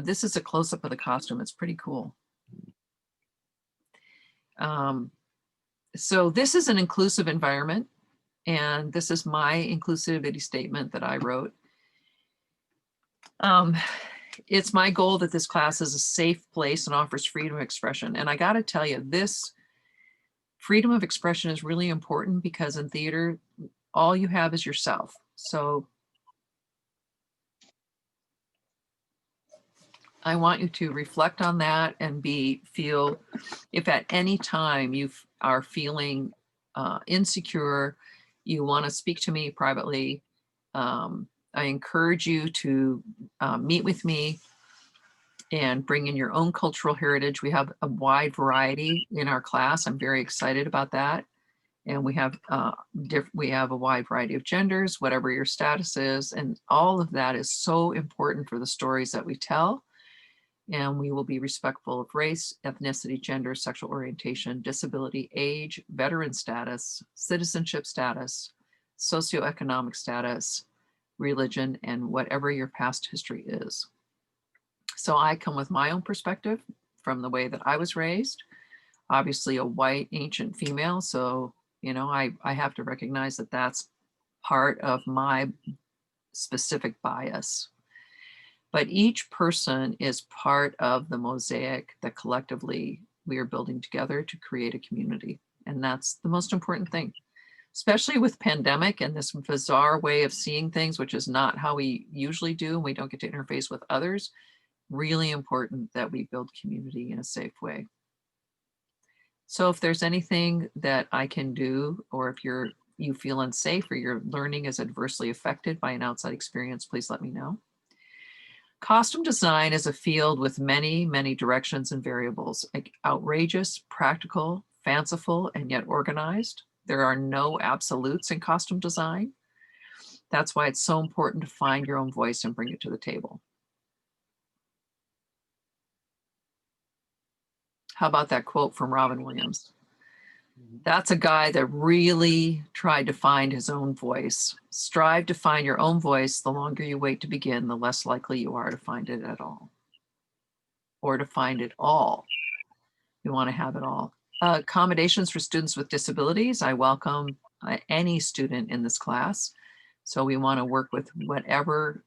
this is a close-up of the costume. It's pretty cool. So this is an inclusive environment, and this is my inclusivity statement that I wrote. It's my goal that this class is a safe place and offers freedom of expression. And I got to tell you, this freedom of expression is really important, because in theater, all you have is yourself. So I want you to reflect on that and feel if at any time you are feeling insecure, you want to speak to me privately. I encourage you to meet with me and bring in your own cultural heritage. We have a wide variety in our class. I'm very excited about that. And we have a wide variety of genders, whatever your status is. And all of that is so important for the stories that we tell. And we will be respectful of race, ethnicity, gender, sexual orientation, disability, age, veteran status, citizenship status, socioeconomic status, religion, and whatever your past history is. So I come with my own perspective from the way that I was raised, obviously a white ancient female. So, you know, I have to recognize that that's part of my specific bias. But each person is part of the mosaic that collectively we are building together to create a community. And that's the most important thing, especially with pandemic and this bizarre way of seeing things, which is not how we usually do. And we don't get to interface with others. Really important that we build community in a safe way. So if there's anything that I can do, or if you feel unsafe or your learning is adversely affected by an outside experience, please let me know. Costume design is a field with many, many directions and variables, like outrageous, practical, fanciful, and yet organized. There are no absolutes in costume design. That's why it's so important to find your own voice and bring it to the table. How about that quote from Robin Williams? That's a guy that really tried to find his own voice. Strive to find your own voice. The longer you wait to begin, the less likely you are to find it at all. Or to find it all. You want to have it all. Accommodations for students with disabilities. I welcome any student in this class. So we want to work with whatever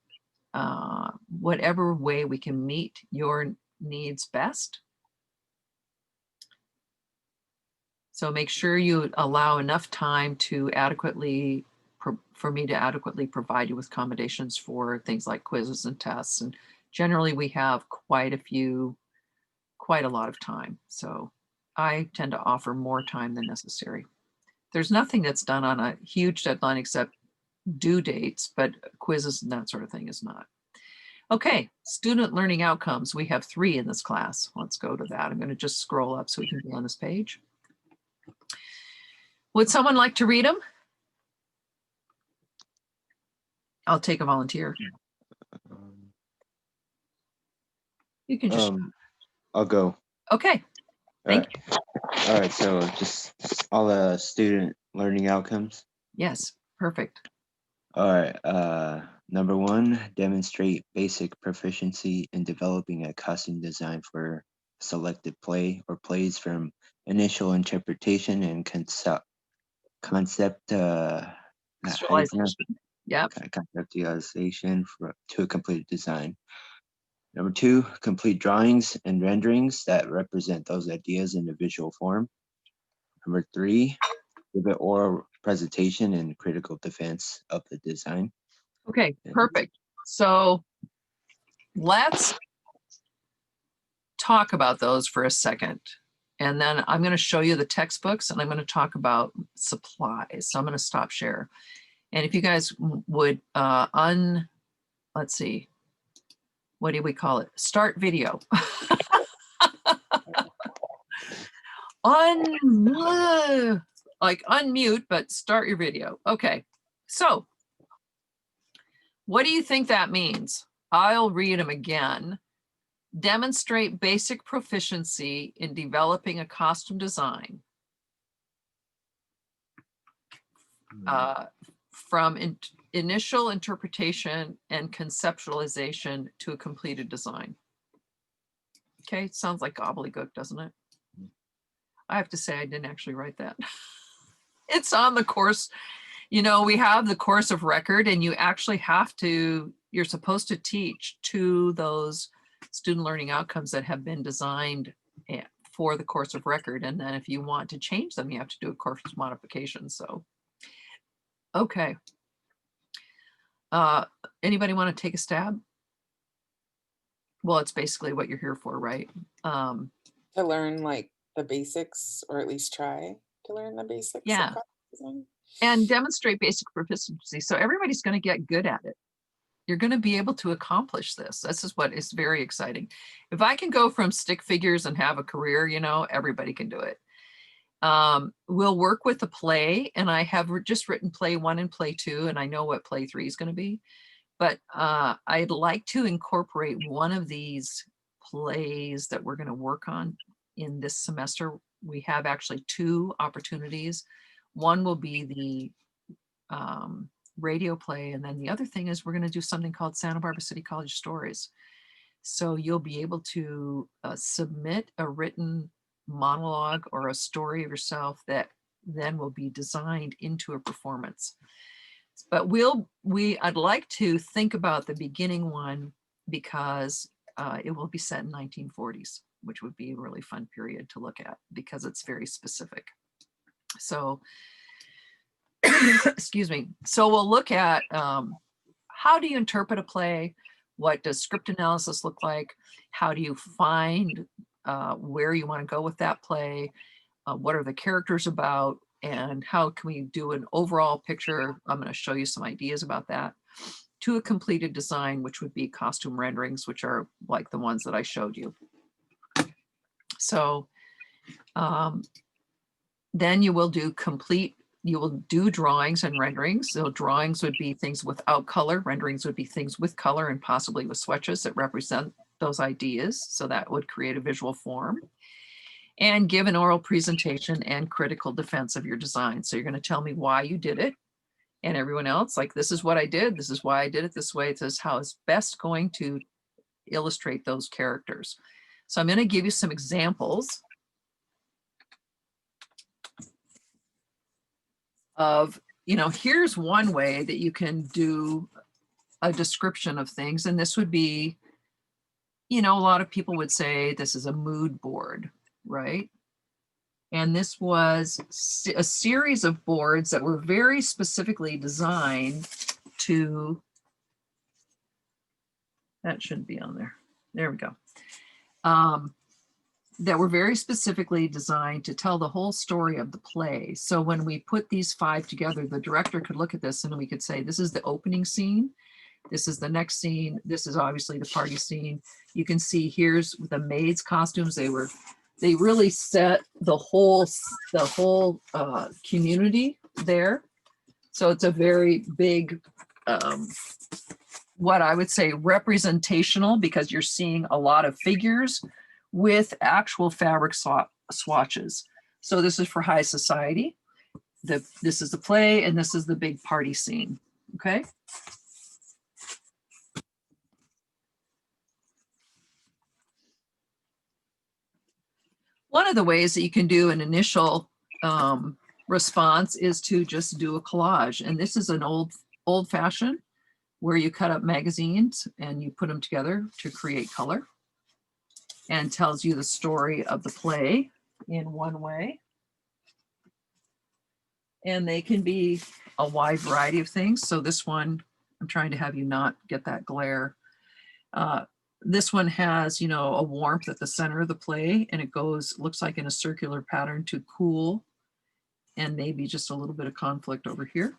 way we can meet your needs best. So make sure you allow enough time to for me to adequately provide you with accommodations for things like quizzes and tests. And generally we have quite a lot of time. So I tend to offer more time than necessary. There's nothing that's done on a huge deadline except due dates, but quizzes and that sort of thing is not. Okay, student learning outcomes. We have 3 in this class. Let's go to that. I'm going to just scroll up so we can be on this page. Would someone like to read them? I'll take a volunteer. You can just. I'll go. Okay. Thank you. All right. So just all the student learning outcomes. Yes. Perfect. All right. Number 1, demonstrate basic proficiency in developing a costume design for selected play or plays from initial interpretation and conceptualization. Yep. Conceptualization to a completed design. Number 2, complete drawings and renderings that represent those ideas in a visual form. Number 3, give an oral presentation and critical defense of the design. Okay, perfect. So let's talk about those for a second. And then I'm going to show you the textbooks and I'm going to talk about supplies. So I'm going to stop share. And if you guys would let's see, what do we call it? Start video. Unmute, but start your video. Okay, so what do you think that means? I'll read them again. Demonstrate basic proficiency in developing a costume design from initial interpretation and conceptualization to a completed design. Okay, it sounds like gobbledygook, doesn't it? I have to say I didn't actually write that. It's on the course. You know, we have the course of record and you actually have to, you're supposed to teach to those student learning outcomes that have been designed for the course of record. And then if you want to change them, you have to do a course modification. So, okay. Anybody want to take a stab? Well, it's basically what you're here for, right? To learn like the basics, or at least try to learn the basics. Yeah. Of costume design. And demonstrate basic proficiency. So everybody's going to get good at it. You're going to be able to accomplish this. This is what is very exciting. If I can go from stick figures and have a career, you know, everybody can do it. We'll work with the play, and I have just written play 1 and play 2, and I know what play 3 is going to be. But I'd like to incorporate one of these plays that we're going to work on in this semester. We have actually 2 opportunities. One will be the radio play, and then the other thing is we're going to do something called Santa Barbara City College Stories. So you'll be able to submit a written monologue or a story of yourself that then will be designed into a performance. But I'd like to think about the beginning one because it will be set in 1940s, which would be a really fun period to look at because it's very specific. So, excuse me. So we'll look at how do you interpret a play? What does script analysis look like? How do you find where you want to go with that play? What are the characters about? And how can we do an overall picture? I'm going to show you some ideas about that. To a completed design, which would be costume renderings, which are like the ones that I showed you. So then you will do drawings and renderings. So drawings would be things without color, renderings would be things with color and possibly with swatches that represent those ideas. So that would create a visual form. and give an oral presentation and critical defense of your design. So you're going to tell me why you did it, and everyone else, like, this is what I did, this is why I did it this way, this is how it's best going to illustrate those characters. So I'm going to give you some examples of, you know, here's one way that you can do a description of things. And this would be, you know, a lot of people would say this is a mood board, right? And this was a series of boards that were very specifically designed to, that shouldn't be on there. There we go. That were very specifically designed to tell the whole story of the play. So when we put these 5 together, the director could look at this and we could say, this is the opening scene. This is the next scene. This is obviously the party scene. You can see here's the maids' costumes. They really set the whole community there. So it's a very big, what I would say representational, because you're seeing a lot of figures with actual fabric swatches. So this is for high society. This is the play, and this is the big party scene, okay? One of the ways that you can do an initial response is to just do a collage. And this is an old fashioned where you cut up magazines and you put them together to create color, and tells you the story of the play in one way. And they can be a wide variety of things. So this one, I'm trying to have you not get that glare. This one has, you know, a warmth at the center of the play, and it goes, looks like in a circular pattern to cool, and maybe just a little bit of conflict over here.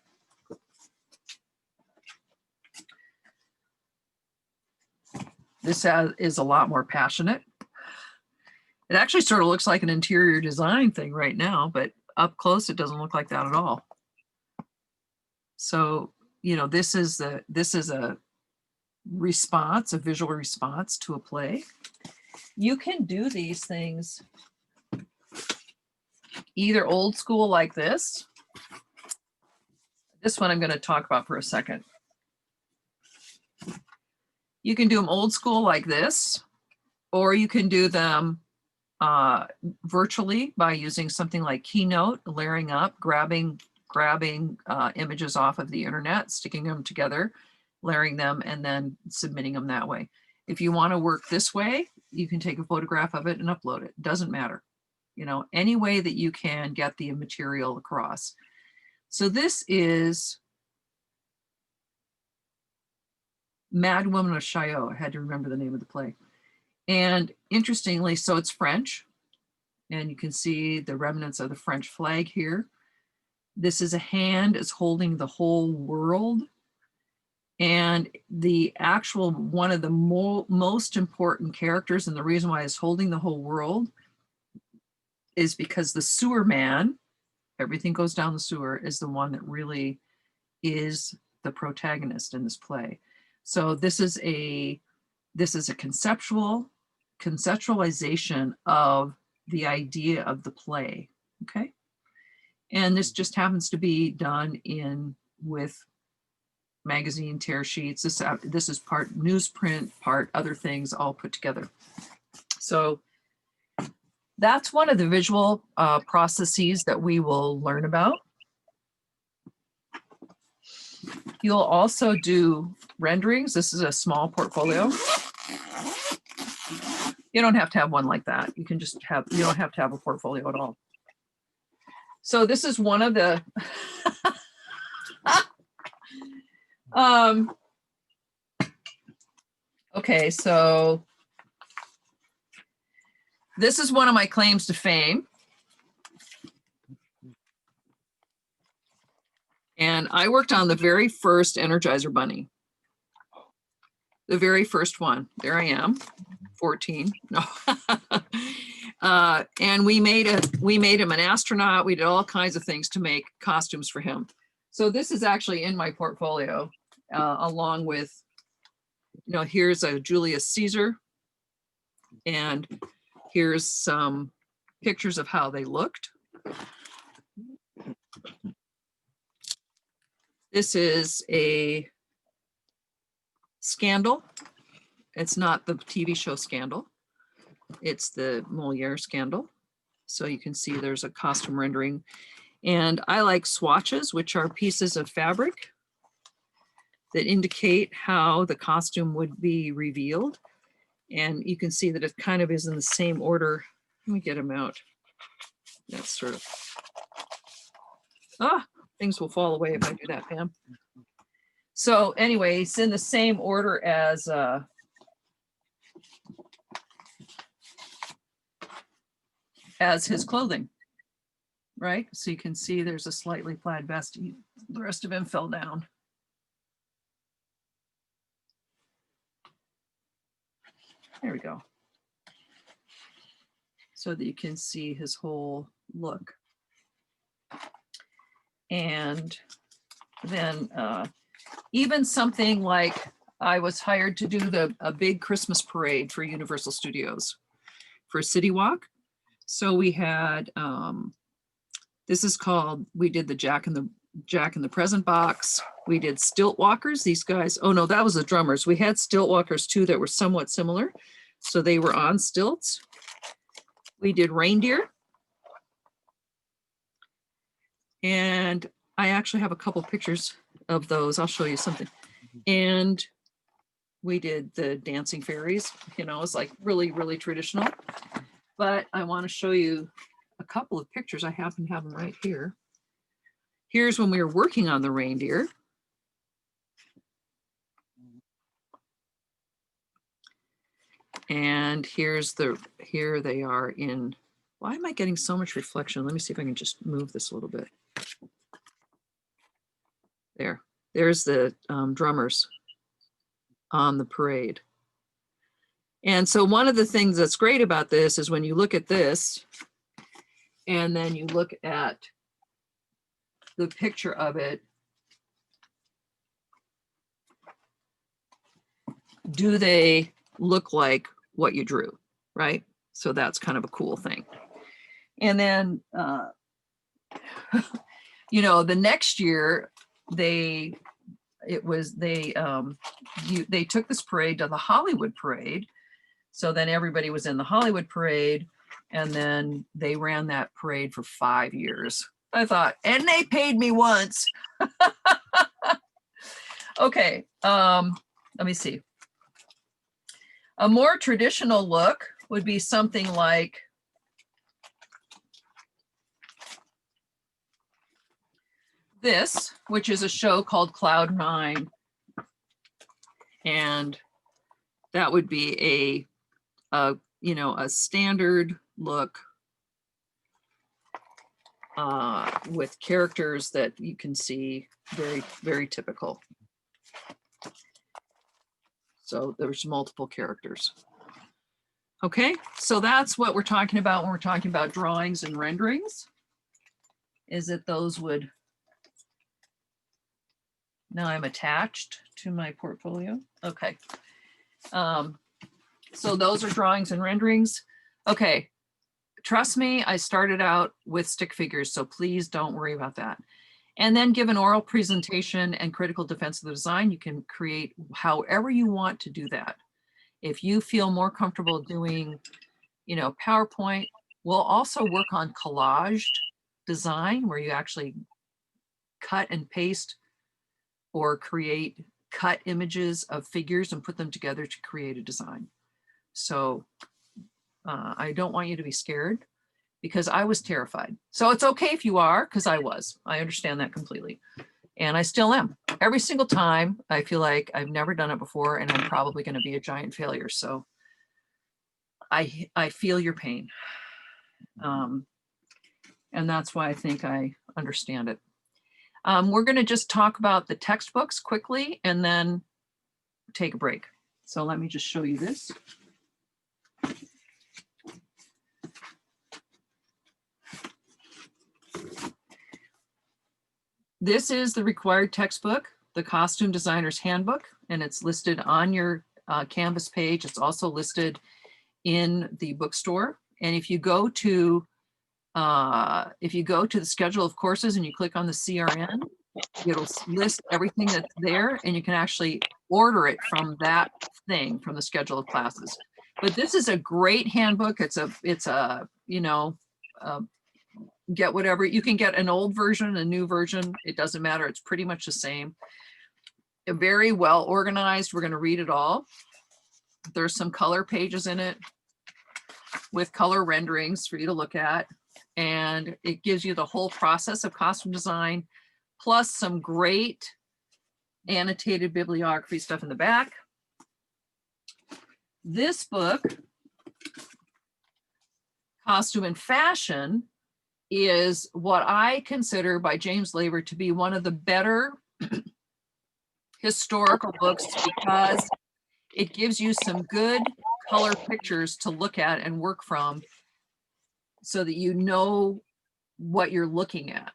This is a lot more passionate. It actually sort of looks like an interior design thing right now, but up close, it doesn't look like that at all. So, you know, this is a response, a visual response to a play. You can do these things either old school like this. This one I'm going to talk about for a second. You can do them old school like this, or you can do them virtually by using something like Keynote, layering up, grabbing images off of the internet, sticking them together, layering them, and then submitting them that way. If you want to work this way, you can take a photograph of it and upload it. Doesn't matter. You know, any way that you can get the material across. So this is Mad Woman of Chaillot. I had to remember the name of the play. And interestingly, so it's French, and you can see the remnants of the French flag here. This is a hand, it's holding the whole world. And the actual, one of the most important characters, and the reason why it's holding the whole world, is because the sewer man, everything goes down the sewer, is the one that really is the protagonist in this play. So this is a conceptualization of the idea of the play, okay? And this just happens to be done with magazine tear sheets. This is part newsprint, part other things all put together. So that's one of the visual processes that we will learn about. You'll also do renderings. This is a small portfolio. You don't have to have one like that. You can just have, you don't have to have a portfolio at all. So this is one of the, okay, so this is one of my claims to fame. And I worked on the very first Energizer Bunny. The very first one. There I am, 14. No. And we made him an astronaut. We did all kinds of things to make costumes for him. So this is actually in my portfolio, along with, you know, here's a Julius Caesar, and here's some, pictures of how they looked. This is a Scandal. It's not the TV show Scandal. It's the Moliere Scandal. So you can see there's a costume rendering. And I like swatches, which are pieces of fabric that indicate how the costume would be revealed. And you can see that it kind of is in the same order. Let me get them out. That's sort of, things will fall away if I do that, Pam. So anyway, it's in the same order as his clothing, right? So you can see there's a slightly plaid vest. The rest of him fell down. There we go. So that you can see his whole look. And then even something like I was hired to do a big Christmas parade for Universal Studios for City Walk. So we had, this is called, we did the Jack in the Present box. We did Stilt Walkers, these guys. Oh no, that was the drummers. We had Stilt Walkers too that were somewhat similar. So they were on stilts. We did reindeer. And I actually have a couple pictures of those. I'll show you something. And we did the dancing fairies, you know, it's like really, really traditional. But I want to show you a couple of pictures. I happen to have them right here. Here's when we were working on the reindeer. And here they are in, why am I getting so much reflection? Let me see if I can just move this a little bit. There's the drummers on the parade. And so one of the things that's great about this is when you look at this and then you look at the picture of it, do they look like what you drew, right? So that's kind of a cool thing. And then, you know, the next year they took this parade to the Hollywood parade. So then everybody was in the Hollywood parade, and then they ran that parade for 5 years. I thought, and they paid me once. Okay, let me see. A more traditional look would be something like this, which is a show called Cloud 9. And that would be a you know, a standard look with characters that you can see very, very typical. So there's multiple characters. Okay, so that's what we're talking about when we're talking about drawings and renderings, is that those would, now I'm attached to my portfolio. Okay. So those are drawings and renderings. Okay, trust me, I started out with stick figures, so please don't worry about that. And then give an oral presentation and critical defense of the design. You can create however you want to do that. If you feel more comfortable doing, you know, PowerPoint, we'll also work on collaged design where you actually cut and paste or create cut images of figures and put them together to create a design. So I don't want you to be scared because I was terrified. So it's okay if you are, because I was. I understand that completely. And I still am. Every single time I feel like I've never done it before and I'm probably going to be a giant failure. So I feel your pain. And that's why I think I understand it. We're going to just talk about the textbooks quickly and then take a break. So let me just show you this. This is the required textbook, the Costume Designer's Handbook, and it's listed on your Canvas page. It's also listed in the bookstore. And if you go to If you go to the schedule of courses and you click on the CRN, it'll list everything that's there, and you can actually order it from that thing, from the schedule of classes. But this is a great handbook. It's a, you know, get whatever, you can get an old version, a new version, it doesn't matter. It's pretty much the same. Very well organized. We're going to read it all. There's some color pages in it with color renderings for you to look at. And it gives you the whole process of costume design, plus some great annotated bibliography stuff in the back. This book, Costume and Fashion, is what I consider by James Laver to be one of the better historical books, because it gives you some good color pictures to look at and work from, so that you know what you're looking at.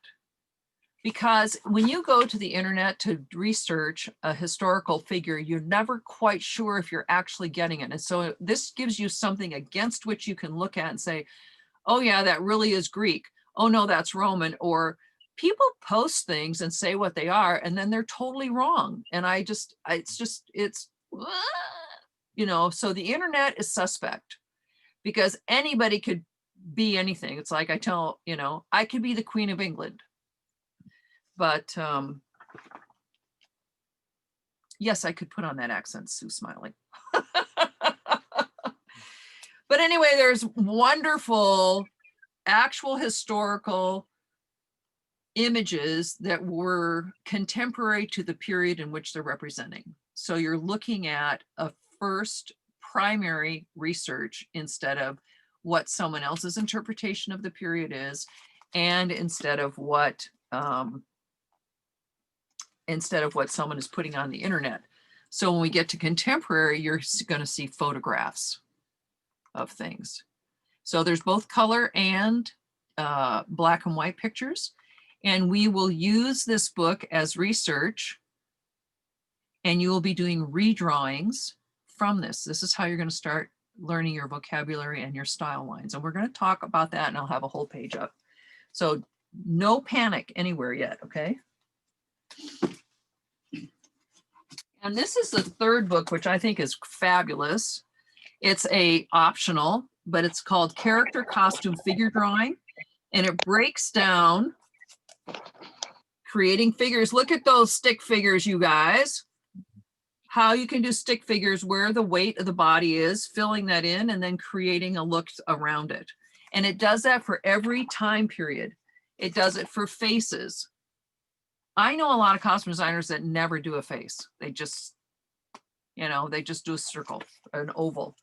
Because when you go to the internet to research a historical figure, you're never quite sure if you're actually getting it. And so this gives you something against which you can look at and say, oh yeah, that really is Greek. Oh no, that's Roman. Or people post things and say what they are, and then they're totally wrong. And it's you know, so the internet is suspect, because anybody could be anything. It's like I tell, you know, I could be the Queen of England. But yes, I could put on that accent, Sue smiling. But anyway, there's wonderful actual historical images that were contemporary to the period in which they're representing. So you're looking at a first primary research instead of what someone else's interpretation of the period is, and instead of what someone is putting on the internet. So when we get to contemporary, you're going to see photographs of things. So there's both color and black and white pictures. And we will use this book as research, and you will be doing redrawings from this. This is how you're going to start learning your vocabulary and your style lines. And we're going to talk about that, and I'll have a whole page up. So no panic anywhere yet, okay? And this is the third book, which I think is fabulous. It's a optional, but it's called Character Costume Figure Drawing. And it breaks down creating figures. Look at those stick figures, you guys. How you can do stick figures, where the weight of the body is, filling that in, and then creating a look around it. And it does that for every time period. It does it for faces. I know a lot of costume designers that never do a face. They just, you know, they just do a circle, an oval.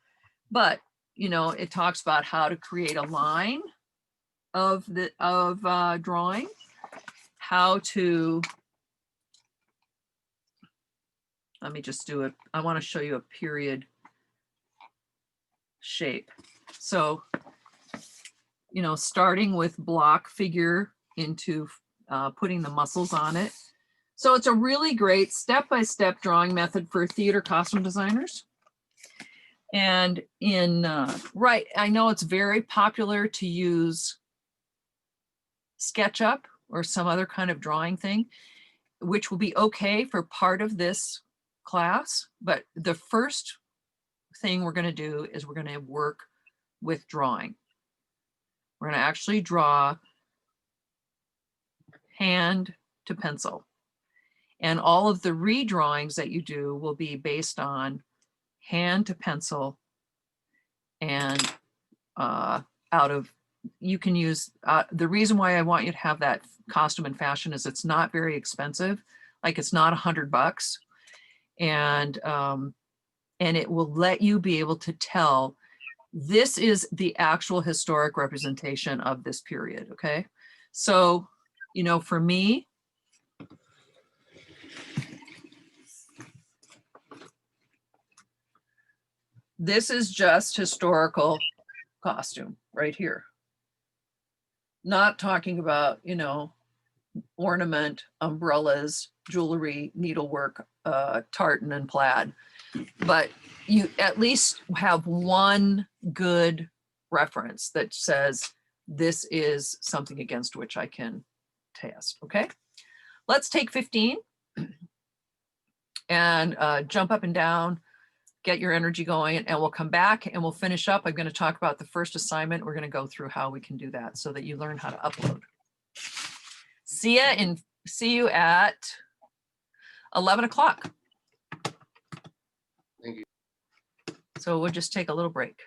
But, you know, it talks about how to create a line of drawing, how to, let me just do it. I want to show you a period shape. So, you know, starting with block figure into putting the muscles on it. So it's a really great step-by-step drawing method for theater costume designers. And in, I know it's very popular to use SketchUp or some other kind of drawing thing, which will be okay for part of this class. But the first thing we're going to do is we're going to work with drawing. We're going to actually draw hand to pencil. And all of the redrawings that you do will be based on hand to pencil, and you can use, the reason why I want you to have that Costume and Fashion is it's not very expensive. Like, it's not $100. And it will let you be able to tell this is the actual historic representation of this period, okay? So, you know, for me, this is just historical costume right here. Not talking about, you know, ornament, umbrellas, jewelry, needlework, tartan and plaid, but you at least have one good reference that says this is something against which I can test, okay? Let's take 15 and jump up and down, get your energy going, and we'll come back and we'll finish up. I'm going to talk about the first assignment. We're going to go through how we can do that so that you learn how to upload. See you at 11 o'clock. Thank you. So we'll just take a little break.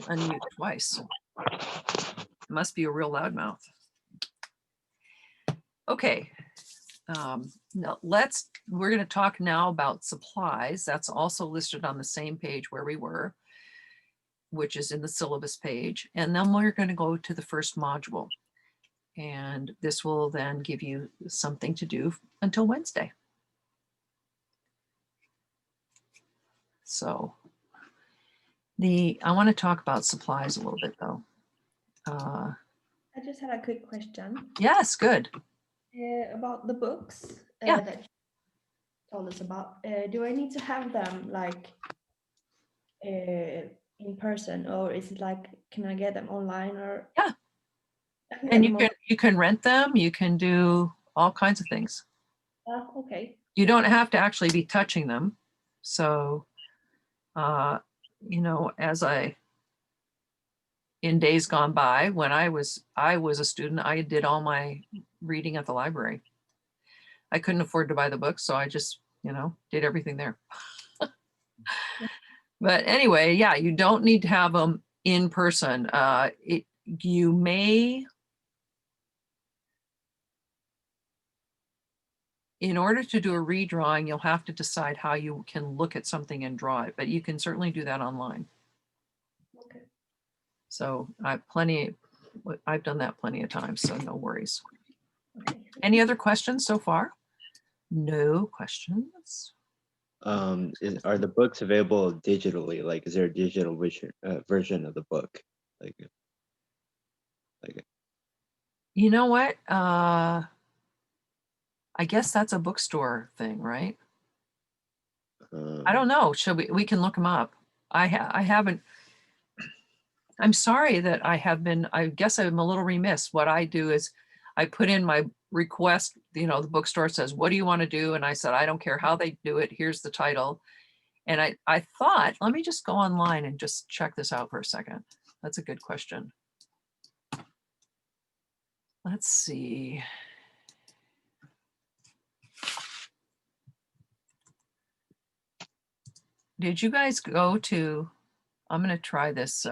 to unmute twice. Must be a real loudmouth. Okay. Now we're going to talk now about supplies. That's also listed on the same page where we were, which is in the syllabus page. And then we're going to go to the first module. And this will then give you something to do until Wednesday. So I want to talk about supplies a little bit though. I just had a quick question. Yes, good. About the books Yeah. that you told us about. Do I need to have them like in person, or is it like, can I get them online? Or Yeah. I can And get them you can rent them. You can do all kinds of things. okay. You don't have to actually be touching them. So, you know, in days gone by, when I was a student, I did all my reading at the library. I couldn't afford to buy the books, so I just, you know, did everything there. But anyway, yeah, you don't need to have them in person. You may, in order to do a redrawing, you'll have to decide how you can look at something and draw it, but you can certainly do that online. Okay. So I've done that plenty of times, so no worries. Okay. Any other questions so far? No questions. Are the books available digitally? Like, is there a digital version of the book? Like, You know what? I guess that's a bookstore thing, right? I don't know. We can look them up. I haven't. I'm sorry that I guess I'm a little remiss. What I do is I put in my request, you know, the bookstore says, what do you want to do? And I said, I don't care how they do it. Here's the title. And I thought, let me just go online and just check this out for a second. That's a good question. Let's see. Did you guys go to, I'm going to try this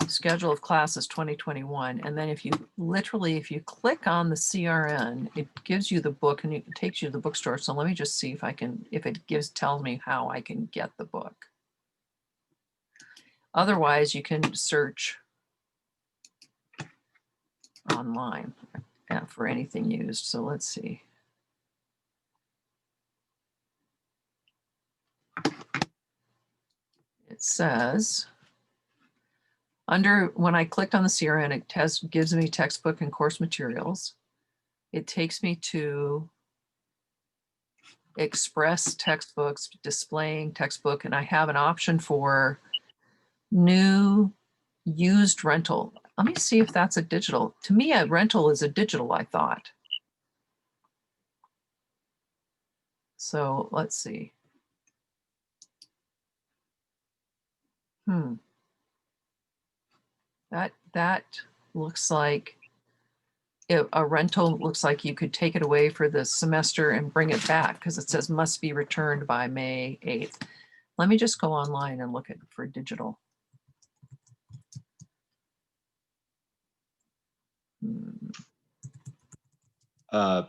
schedule of classes 2021. And then if you click on the CRN, it gives you the book and it takes you to the bookstore. So let me just see if it tells me how I can get the book. Otherwise, you can search online for anything used. So let's see. It says, when I clicked on the CRN, it gives me textbook and course materials. It takes me to Express textbooks, displaying textbook, and I have an option for new used rental. Let me see if that's a digital. To me, a rental is a digital, I thought. So let's see. That looks like a rental. Looks like you could take it away for the semester and bring it back because it says must be returned by May 8th. Let me just go online and look for digital.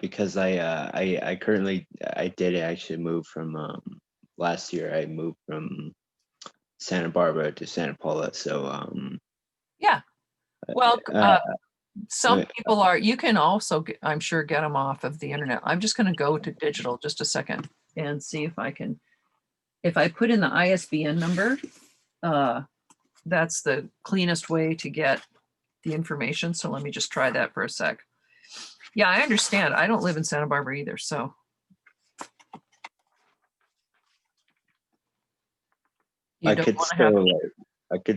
Because I currently did actually move from last year. I moved from Santa Barbara to Santa Paula. So yeah. Well, some people are. You can also, I'm sure, get them off of the internet. I'm just going to go to digital just a second and see if I can. If I put in the ISBN number, that's the cleanest way to get the information. So let me just try that for a sec. Yeah, I understand. I don't live in Santa Barbara either, so. I could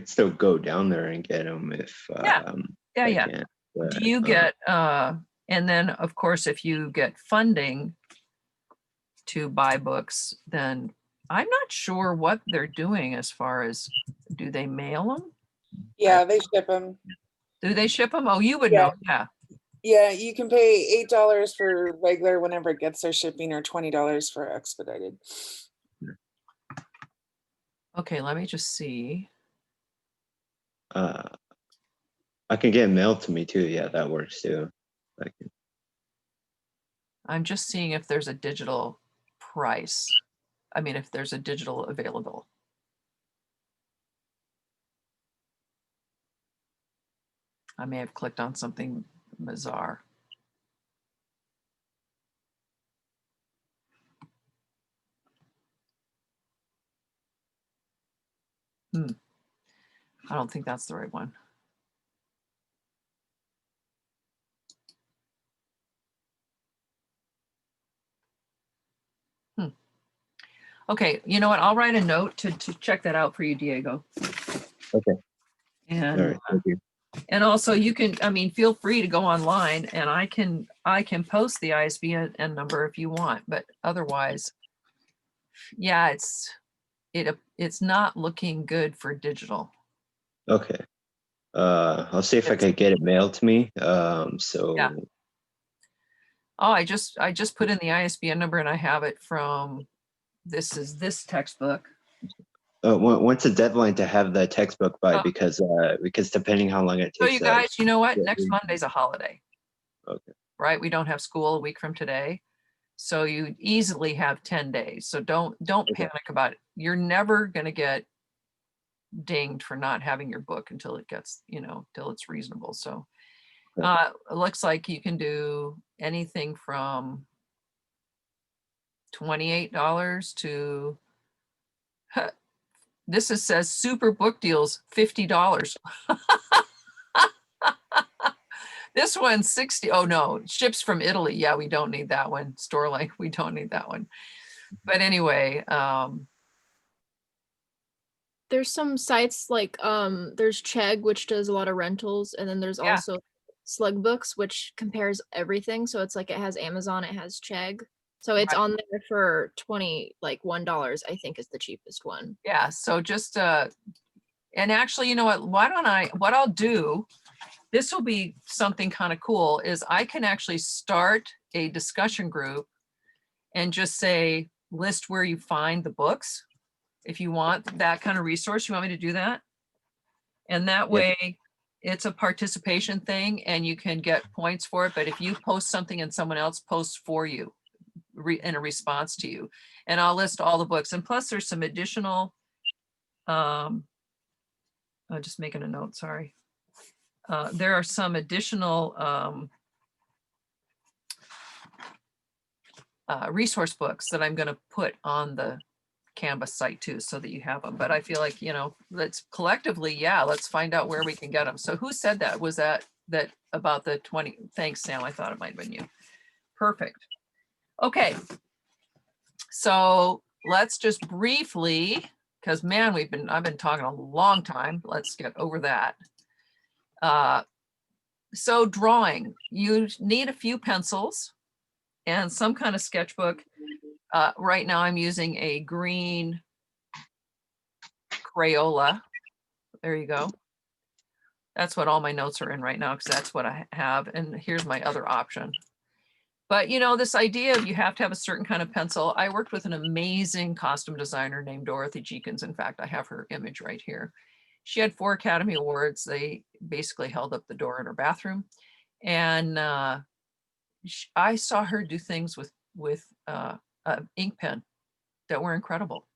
still go down there and get them if yeah. can, do you get and then of course if you get funding to buy books, then I'm not sure what they're doing as far as, do they mail them? Yeah, they ship them. Do they ship them? Oh, you would Yeah. know. Yeah. Yeah, you can pay $8 for regular whenever it gets their shipping, or $20 for expedited. Okay, let me just see. I can get it mailed to me too. Yeah, that works too. I can, I'm just seeing if there's a digital price. I mean, if there's a digital available. I may have clicked on something bizarre. I don't think that's the right one. Okay, you know what? I'll write a note to check that out for you, Diego. okay. All And right. Thank you. and also you can, I mean, feel free to go online and I can post the ISBN number if you want, but otherwise, yeah, it's not looking good for digital. Okay. I'll see if I It's- can get it mailed to me. So Yeah. Oh, I just put in the ISBN number and I have it from, this textbook. when's the deadline to have the textbook by? Oh. Because depending how long it So takes. you guys, you know what? yeah, Next we- Monday's a holiday, Okay. right? We don't have school a week from today. So you easily have 10 days. So don't Okay. panic about it. You're never going to get dinged for not having your book until it gets, till it's reasonable. So Okay. it looks like you can do anything from $28 to says super book deals, $50. This one's 60. Oh no, ships from Italy. Yeah, we don't need that one. Storelight, we don't need that one. But anyway, There's some sites like there's Chegg, which does a lot of rentals, and then there's Yeah. also Slug Books, which compares everything. So it's like it has Amazon, it has Chegg. So it's Right. on there for $1, I think is the cheapest one. yeah, so just and actually, you know what, what I'll do, this will be something kind of cool, is I can actually start a discussion group and just say, list where you find the books. If you want that kind of resource, you want me to do that? And that Yeah. way it's a participation thing and you can get points for it. But if you post something and someone else posts for you in a response to you, and I'll list all the books. And plus there's some additional, I'm just making a note, sorry. There are some additional resource books that I'm going to put on the Canvas site too, so that you have them. But I feel like, let's collectively, let's find out where we can get them. So who said that? Was that about the 20? Thanks, Sam. I thought it might have been you. Perfect. Okay. So let's just briefly, because man, I've been talking a long time. Let's get over that. So drawing, you need a few pencils and some kind of sketchbook. Right now I'm using a green Crayola. There you go. That's what all my notes are in right now, because that's what I have. And here's my other option. But this idea of you have to have a certain kind of pencil. I worked with an amazing costume designer named Dorothy Jenkins. In fact, I have her image right here. She had 4 Academy Awards. They basically held up the door in her bathroom. And I saw her do things with ink pen that were incredible,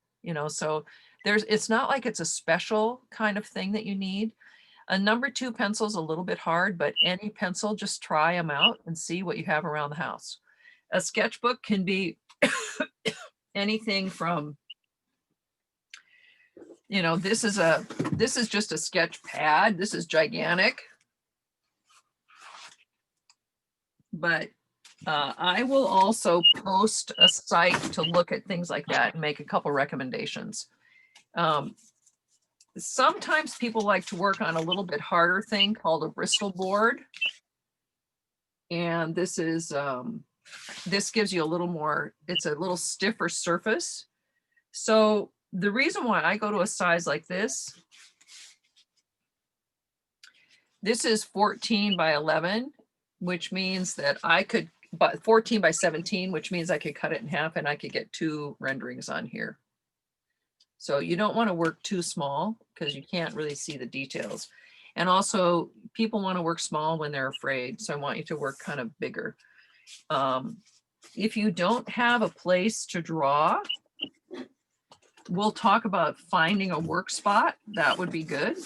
so it's not like it's a special kind of thing that you need. A number 2 pencil is a little bit hard, but any pencil, just try them out and see what you have around the house. A sketchbook can be anything from, this is just a sketch pad. This is gigantic. But I will also post a site to look at things like that and make a couple recommendations. Sometimes people like to work on a little bit harder thing called a Bristol board. And this is, this gives you a little more, it's a little stiffer surface. So the reason why I go to a size like this is 14 by 11, which means that I could, but 14 by 17, which means I could cut it in half and I could get 2 renderings on here. So you don't want to work too small because you can't really see the details. And also people want to work small when they're afraid. So I want you to work kind of bigger. If you don't have a place to draw, we'll talk about finding a work spot. That would be good.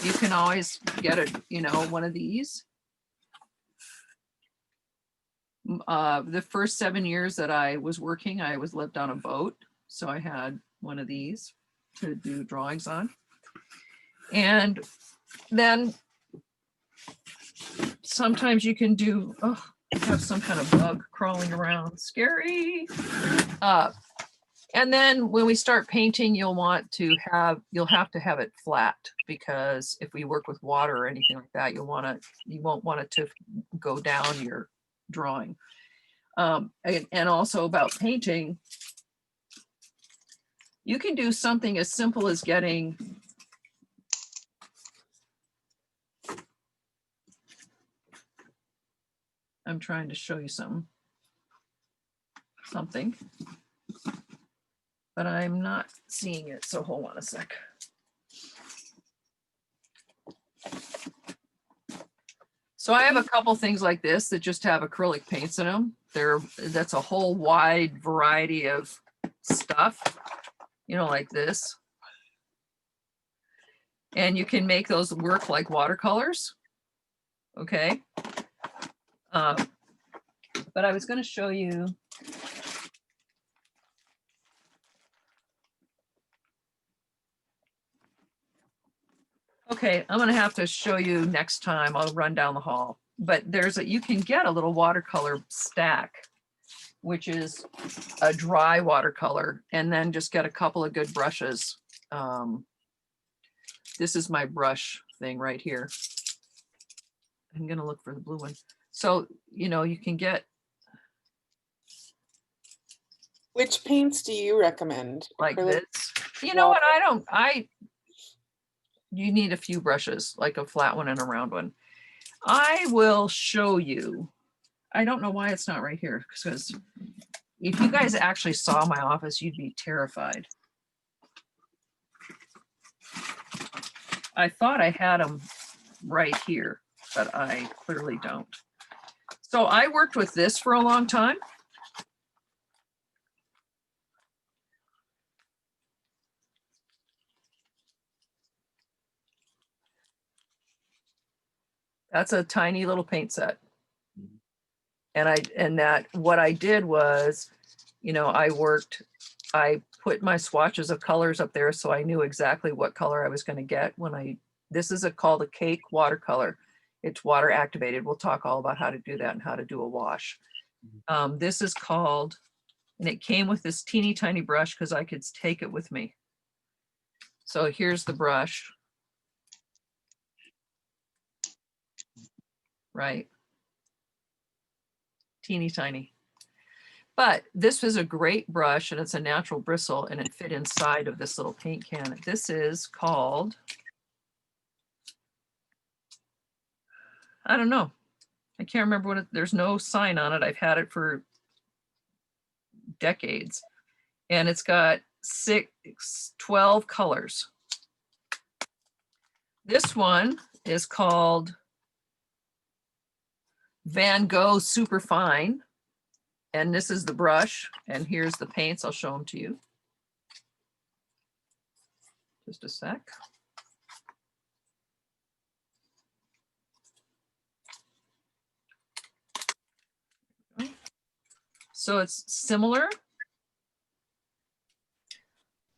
You can always get a, you know, one of these. The first 7 years that I was working, I was lived on a boat. So I had one of these to do drawings on. And then sometimes you can do, oh, have some kind of bug crawling around, scary. And then when we start painting, you'll have to have it flat, because if we work with water or anything like that, you won't want it to go down your drawing. And also about painting, you can do something as simple as getting I'm trying to show you something, but I'm not seeing it. So hold on a sec. So I have a couple things like this that just have acrylic paints in them. That's a whole wide variety of stuff, you know, like this. And you can make those work like watercolors. Okay. But I was going to show you. Okay, I'm going to have to show you next time. I'll run down the hall. But you can get a little watercolor stack, which is a dry watercolor, and then just get a couple of good brushes. This is my brush thing right here. I'm going to look for the blue one. So, you know, you can get. Which paints do you recommend? Like this. You know what? You need a few brushes, like a flat one and a round one. I will show you. I don't know why it's not right here, because if you guys actually saw my office, you'd be terrified. I thought I had them right here, but I clearly don't. So I worked with this for a long time. That's a tiny little paint set. And what I did was, you know, I put my swatches of colors up there so I knew exactly what color I was going to get this is called a cake watercolor. It's water activated. We'll talk all about how to do that and how to do a wash. This is called, and it came with this teeny tiny brush because I could take it with me. So here's the brush. Right. Teeny tiny. But this was a great brush, and it's a natural bristle, and it fit inside of this little paint can. This is called, I don't know. I can't remember there's no sign on it. I've had it for decades. And it's got 12 colors. This one is called Van Gogh Super Fine. And this is the brush, and here's the paints. I'll show them to you. Just a sec. So it's similar.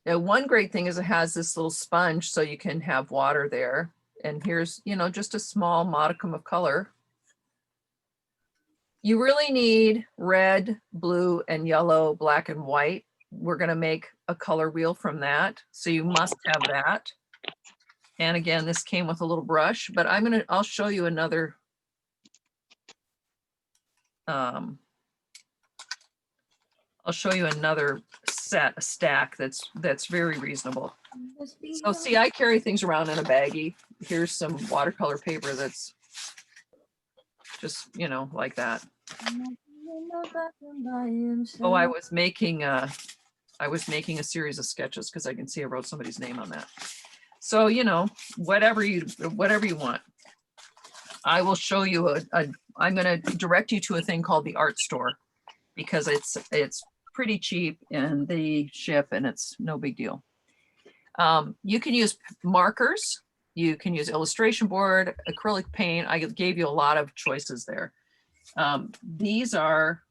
Now, one great thing is it has this little sponge so you can have water there. And here's, you know, just a small modicum of color. You really need red, blue, and yellow, black, and white. We're going to make a color wheel from that. So you must have that. And again, this came with a little brush, but I'll show you another. I'll show you another a stack that's very reasonable. So see, I carry things around in a baggie. Here's some watercolor paper that's just, you know, like that. Oh, I was making I was making a series of sketches because I can see I wrote somebody's name on that. So, you know, whatever you want. I will show you I'm going to direct you to a thing called the art store because it's pretty cheap and they ship and it's no big deal. You can use markers. You can use illustration board, acrylic paint. I gave you a lot of choices there. These are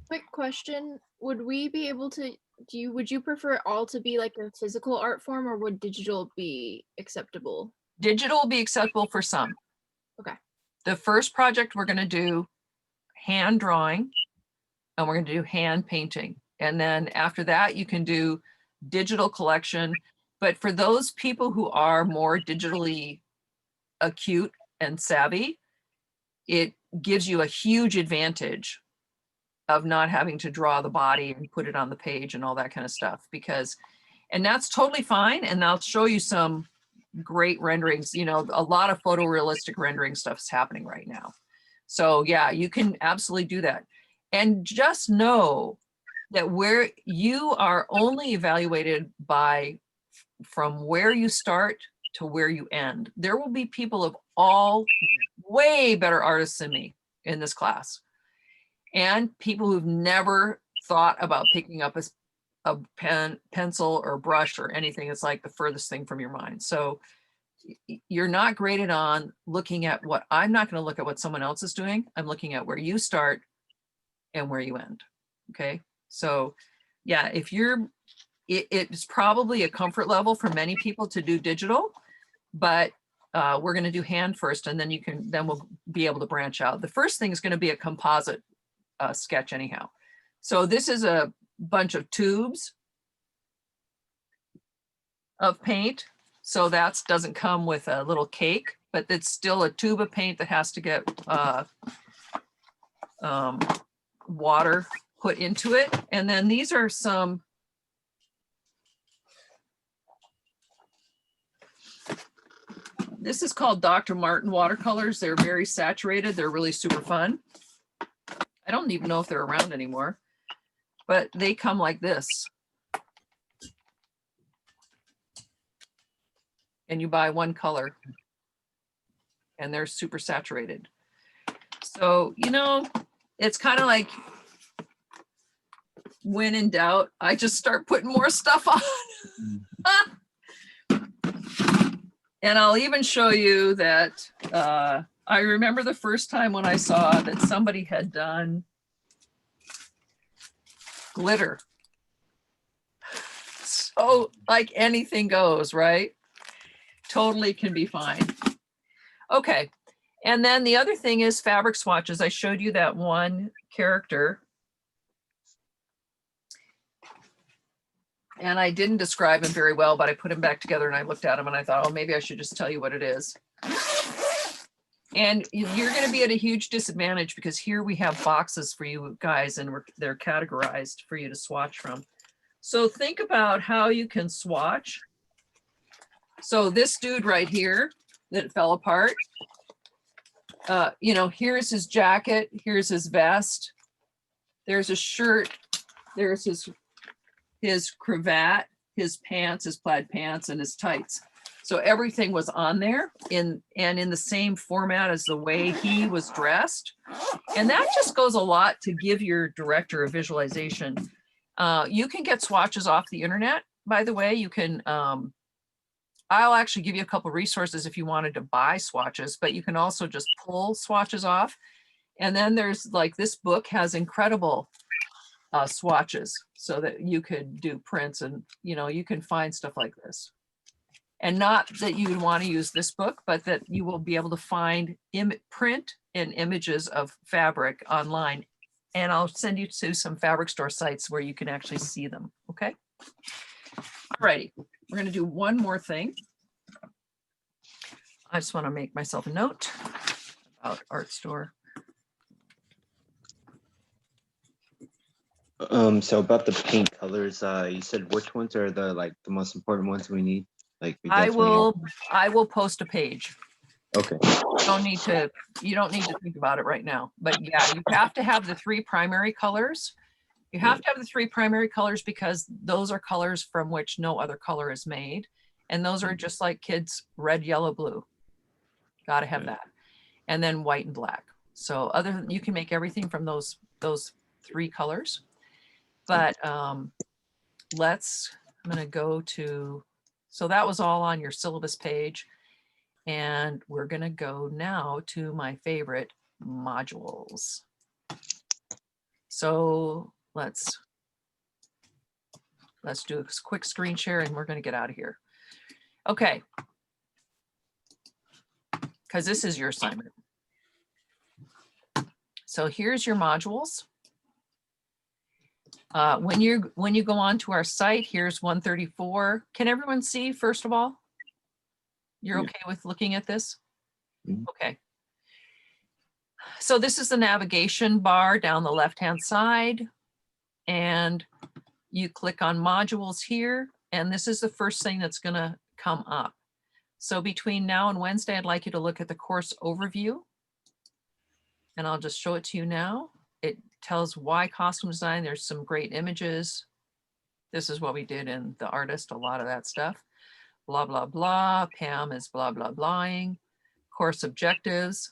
Quick question, would we be able to, would you prefer it all to be like a physical art form, or would digital be acceptable? digital will be acceptable for some. Okay. The first project we're going to do hand drawing and we're going to do hand painting. And then after that, you can do digital collection. But for those people who are more digitally acute and savvy, it gives you a huge advantage of not having to draw the body and put it on the page and all that kind of stuff, because, and that's totally fine. And I'll show you some great renderings. You know, a lot of photorealistic rendering stuff is happening right now. So yeah, you can absolutely do that. And just know that where you are only evaluated by from where you start to where you end. There will be people of all way better artists than me in this class, and people who've never thought about picking up a pen, pencil or brush or anything. It's like the furthest thing from your mind. So you're not graded on looking at what, I'm not going to look at what someone else is doing. I'm looking at where you start and where you end. Okay. So yeah, if you're, it's probably a comfort level for many people to do digital, but we're going to do hand first, and then then we'll be able to branch out. The first thing is going to be a composite sketch anyhow. So this is a bunch of tubes of paint. So that doesn't come with a little cake, but it's still a tube of paint that has to get water put into it. And then these are some this is called Dr. Martin watercolors. They're very saturated. They're really super fun. I don't even know if they're around anymore, but they come like this. And you buy one color and they're super saturated. So, you know, it's kind of like when in doubt, I just start putting more stuff on. And I'll even show you that I remember the first time when I saw that somebody had done glitter. So like anything goes, right? Totally can be fine. Okay. And then the other thing is fabric swatches. I showed you that one character. And I didn't describe him very well, but I put him back together and I looked at him and I thought, oh, maybe I should just tell you what it is. And you're going to be at a huge disadvantage because here we have boxes for you guys and they're categorized for you to swatch from. So think about how you can swatch. So this dude right here that fell apart, you know, here's his jacket, here's his vest, there's a shirt, there's his cravat, his pants, his plaid pants, and his tights. So everything was on there in the same format as the way he was dressed. And that just goes a lot to give your director a visualization. You can get swatches off the internet, by the way. You can, I'll actually give you a couple resources if you wanted to buy swatches, but you can also just pull swatches off. And then there's like this book has incredible swatches so that you could do prints and, you know, you can find stuff like this. And not that you would want to use this book, but that you will be able to find print and images of fabric online. And I'll send you to some fabric store sites where you can actually see them. Okay. Alrighty, we're going to do one more thing. I just want to make myself a note about art store. So about the paint colors, you said which ones are the most important ones we need? Like I will post a page. Okay. you don't need to think about it right now, but yeah, you have to have the 3 primary colors. You have to have the 3 primary colors because those are colors from which no other color is made. And those are just like kids, red, yellow, blue. Got to have Okay. that. And then white and black. So other than, you can make everything from those 3 colors. But I'm going to go to, so that was all on your syllabus page. And we're going to go now to my favorite modules. So let's do a quick screen share and we're going to get out of here. Okay. Because this is your assignment. So here's your modules. When you go on to our site, here's 134. Can everyone see, first of all? You're okay with looking at this? Okay. So this is the navigation bar down the left-hand side. And you click on modules here. And this is the first thing that's going to come up. So between now and Wednesday, I'd like you to look at the course overview. And I'll just show it to you now. It tells why costume design. There's some great images. This is what we did in The Artist, a lot of that stuff. Blah, blah, blah. Pam is blah, blah, blahing. Course objectives,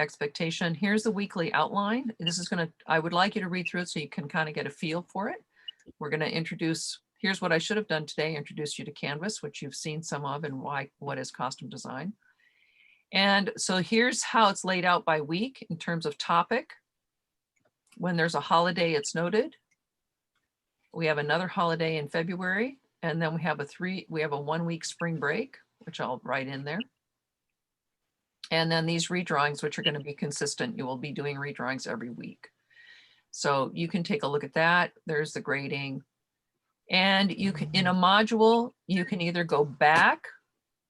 expectation. Here's the weekly outline. This is I would like you to read through it so you can kind of get a feel for it. We're going to introduce, here's what I should have done today, introduce you to Canvas, which you've seen some of, and what is costume design. And so here's how it's laid out by week in terms of topic. When there's a holiday, it's noted. We have another holiday in February, and then we have a 1 week spring break, which I'll write in there. And then these redrawings, which are going to be consistent. You will be doing redrawings every week. So you can take a look at that. There's the grading. And you can, in a module, you can either go back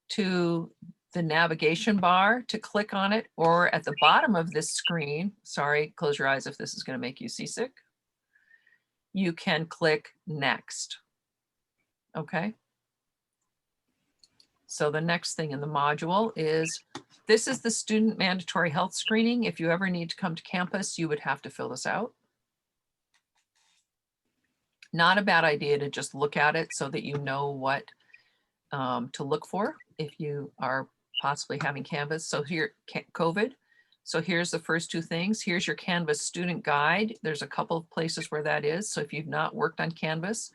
to the navigation bar to click on it, or at the bottom of this screen, sorry, close your eyes if this is going to make you seasick, you can click next. Okay. So the next thing in the module is, this is the student mandatory health screening. If you ever need to come to campus, you would have to fill this out. Not a bad idea to just look at it so that you know what to look for if you are possibly having Canvas. So here, COVID. So here's the first 2 things. Here's your Canvas student guide. There's a couple of places where that is. So if you've not worked on Canvas,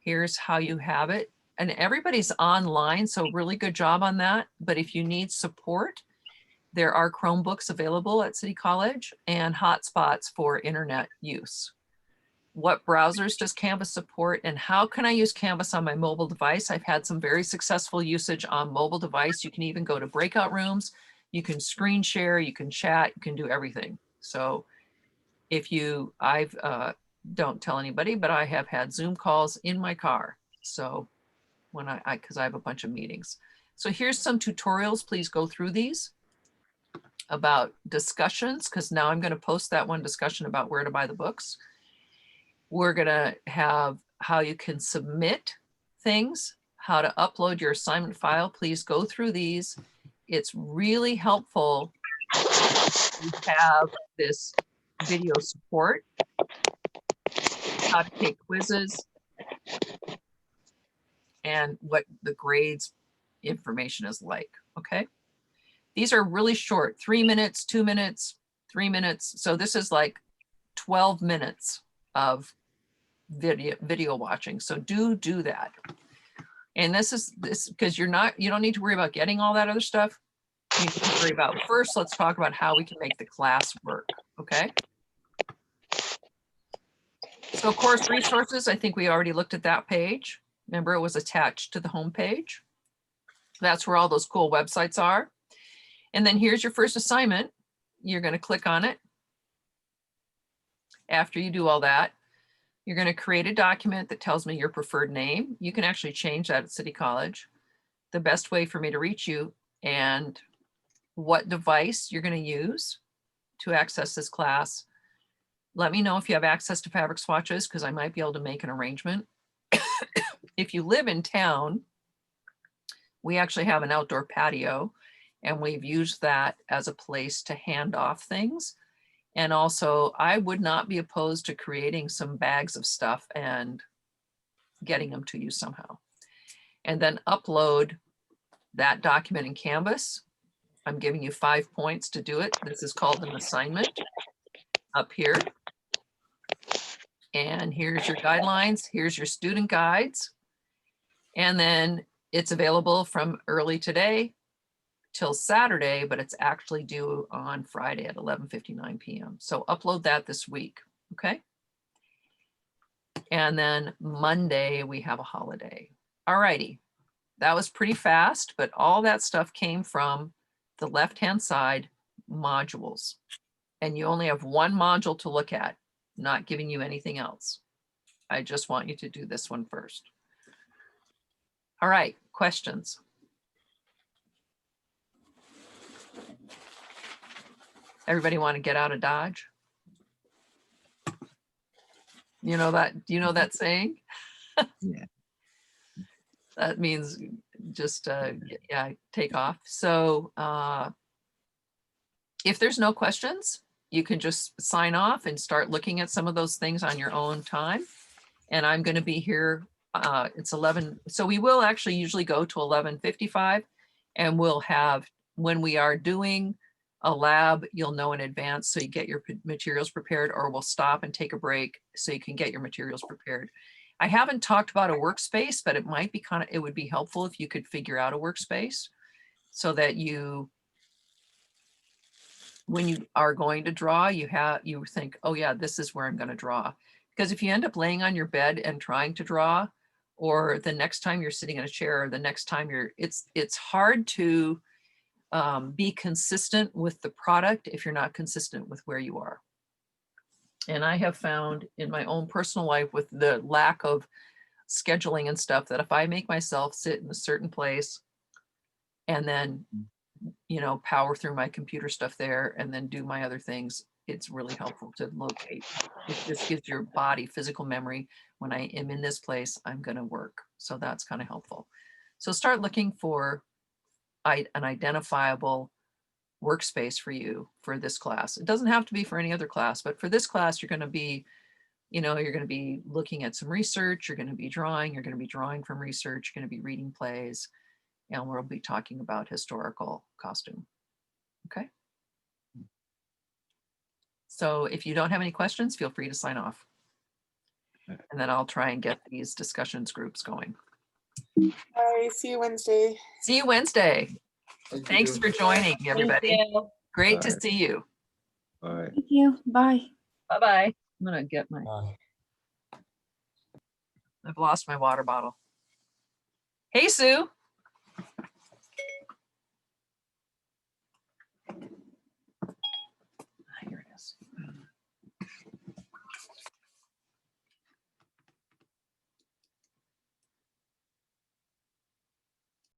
here's how you have it. And everybody's online, so really good job on that. But if you need support, there are Chromebooks available at City College and hotspots for internet use. What browsers does Canvas support, and how can I use Canvas on my mobile device? I've had some very successful usage on mobile device. You can even go to breakout rooms. You can screen share, you can chat, you can do everything. So if you, don't tell anybody, but I have had Zoom calls in my car. So when because I have a bunch of meetings. So here's some tutorials. Please go through these about discussions, because now I'm going to post that one discussion about where to buy the books. We're going to have how you can submit things, how to upload your assignment file. Please go through these. It's really helpful to have this video support, how to take quizzes, and what the grades information is like, okay? These are really short, 3 minutes, 2 minutes, 3 minutes. So this is like 12 minutes of video watching. So do that. And this because you don't need to worry about getting all that other stuff. You need to worry about, first, let's talk about how we can make the class work, okay? So course resources, I think we already looked at that page. Remember, it was attached to the home page. That's where all those cool websites are. And then here's your first assignment. You're going to click on it. After you do all that, you're going to create a document that tells me your preferred name. You can actually change that at City College. The best way for me to reach you and what device you're going to use to access this class. Let me know if you have access to fabric swatches, because I might be able to make an arrangement. If you live in town, we actually have an outdoor patio, And we've used that as a place to hand off things. And also, I would not be opposed to creating some bags of stuff and getting them to you somehow. And then upload that document in Canvas. I'm giving you 5 points to do it. This is called an assignment up here. And here's your guidelines. Here's your student guides. And then it's available from early today till Saturday, but it's actually due on Friday at 11:59 p.m. So upload that this week, okay? And then Monday, we have a holiday. All righty, that was pretty fast, but all that stuff came from the left-hand side modules. And you only have one module to look at, not giving you anything else. I just want you to do this one first. All right, questions? Everybody want to get out of Dodge? You know that, do you know that saying? Yeah. That means just, yeah, take off. So if there's no questions, you can just sign off and start looking at some of those things on your own time. And I'm going to be here, it's 11. So we will actually usually go to 11:55, and we'll have, when we are doing a lab, you'll know in advance so you get your materials prepared, or we'll stop and take a break so you can get your materials prepared. I haven't talked about a workspace, but it might be it would be helpful if you could figure out a workspace so that you, when you are going to draw, you think, oh yeah, this is where I'm going to draw. Because if you end up laying on your bed and trying to draw, or the next time you're sitting in a chair, or the next time it's hard to be consistent with the product if you're not consistent with where you are. And I have found in my own personal life, with the lack of scheduling and stuff, that if I make myself sit in a certain place and then, you know, power through my computer stuff there and then do my other things, it's really helpful to locate. This gives your body physical memory. When I am in this place, I'm going to work. So that's kind of helpful. So start looking for an identifiable workspace for you for this class. It doesn't have to be for any other class, but for this class, you're going to be, you know, you're going to be looking at some research, you're going to be drawing, you're going to be drawing from research, you're going to be reading plays, and we'll be talking about historical costume. Okay. So if you don't have any questions, feel free to sign off. And then I'll try and get these discussions groups going. Bye. See you Wednesday. See you Wednesday. Thanks for joining, everybody. Great to see you. All right. Thank you. Bye. Bye-bye. I'm gonna get my, Bye. I've lost my water bottle. Hey, Sue.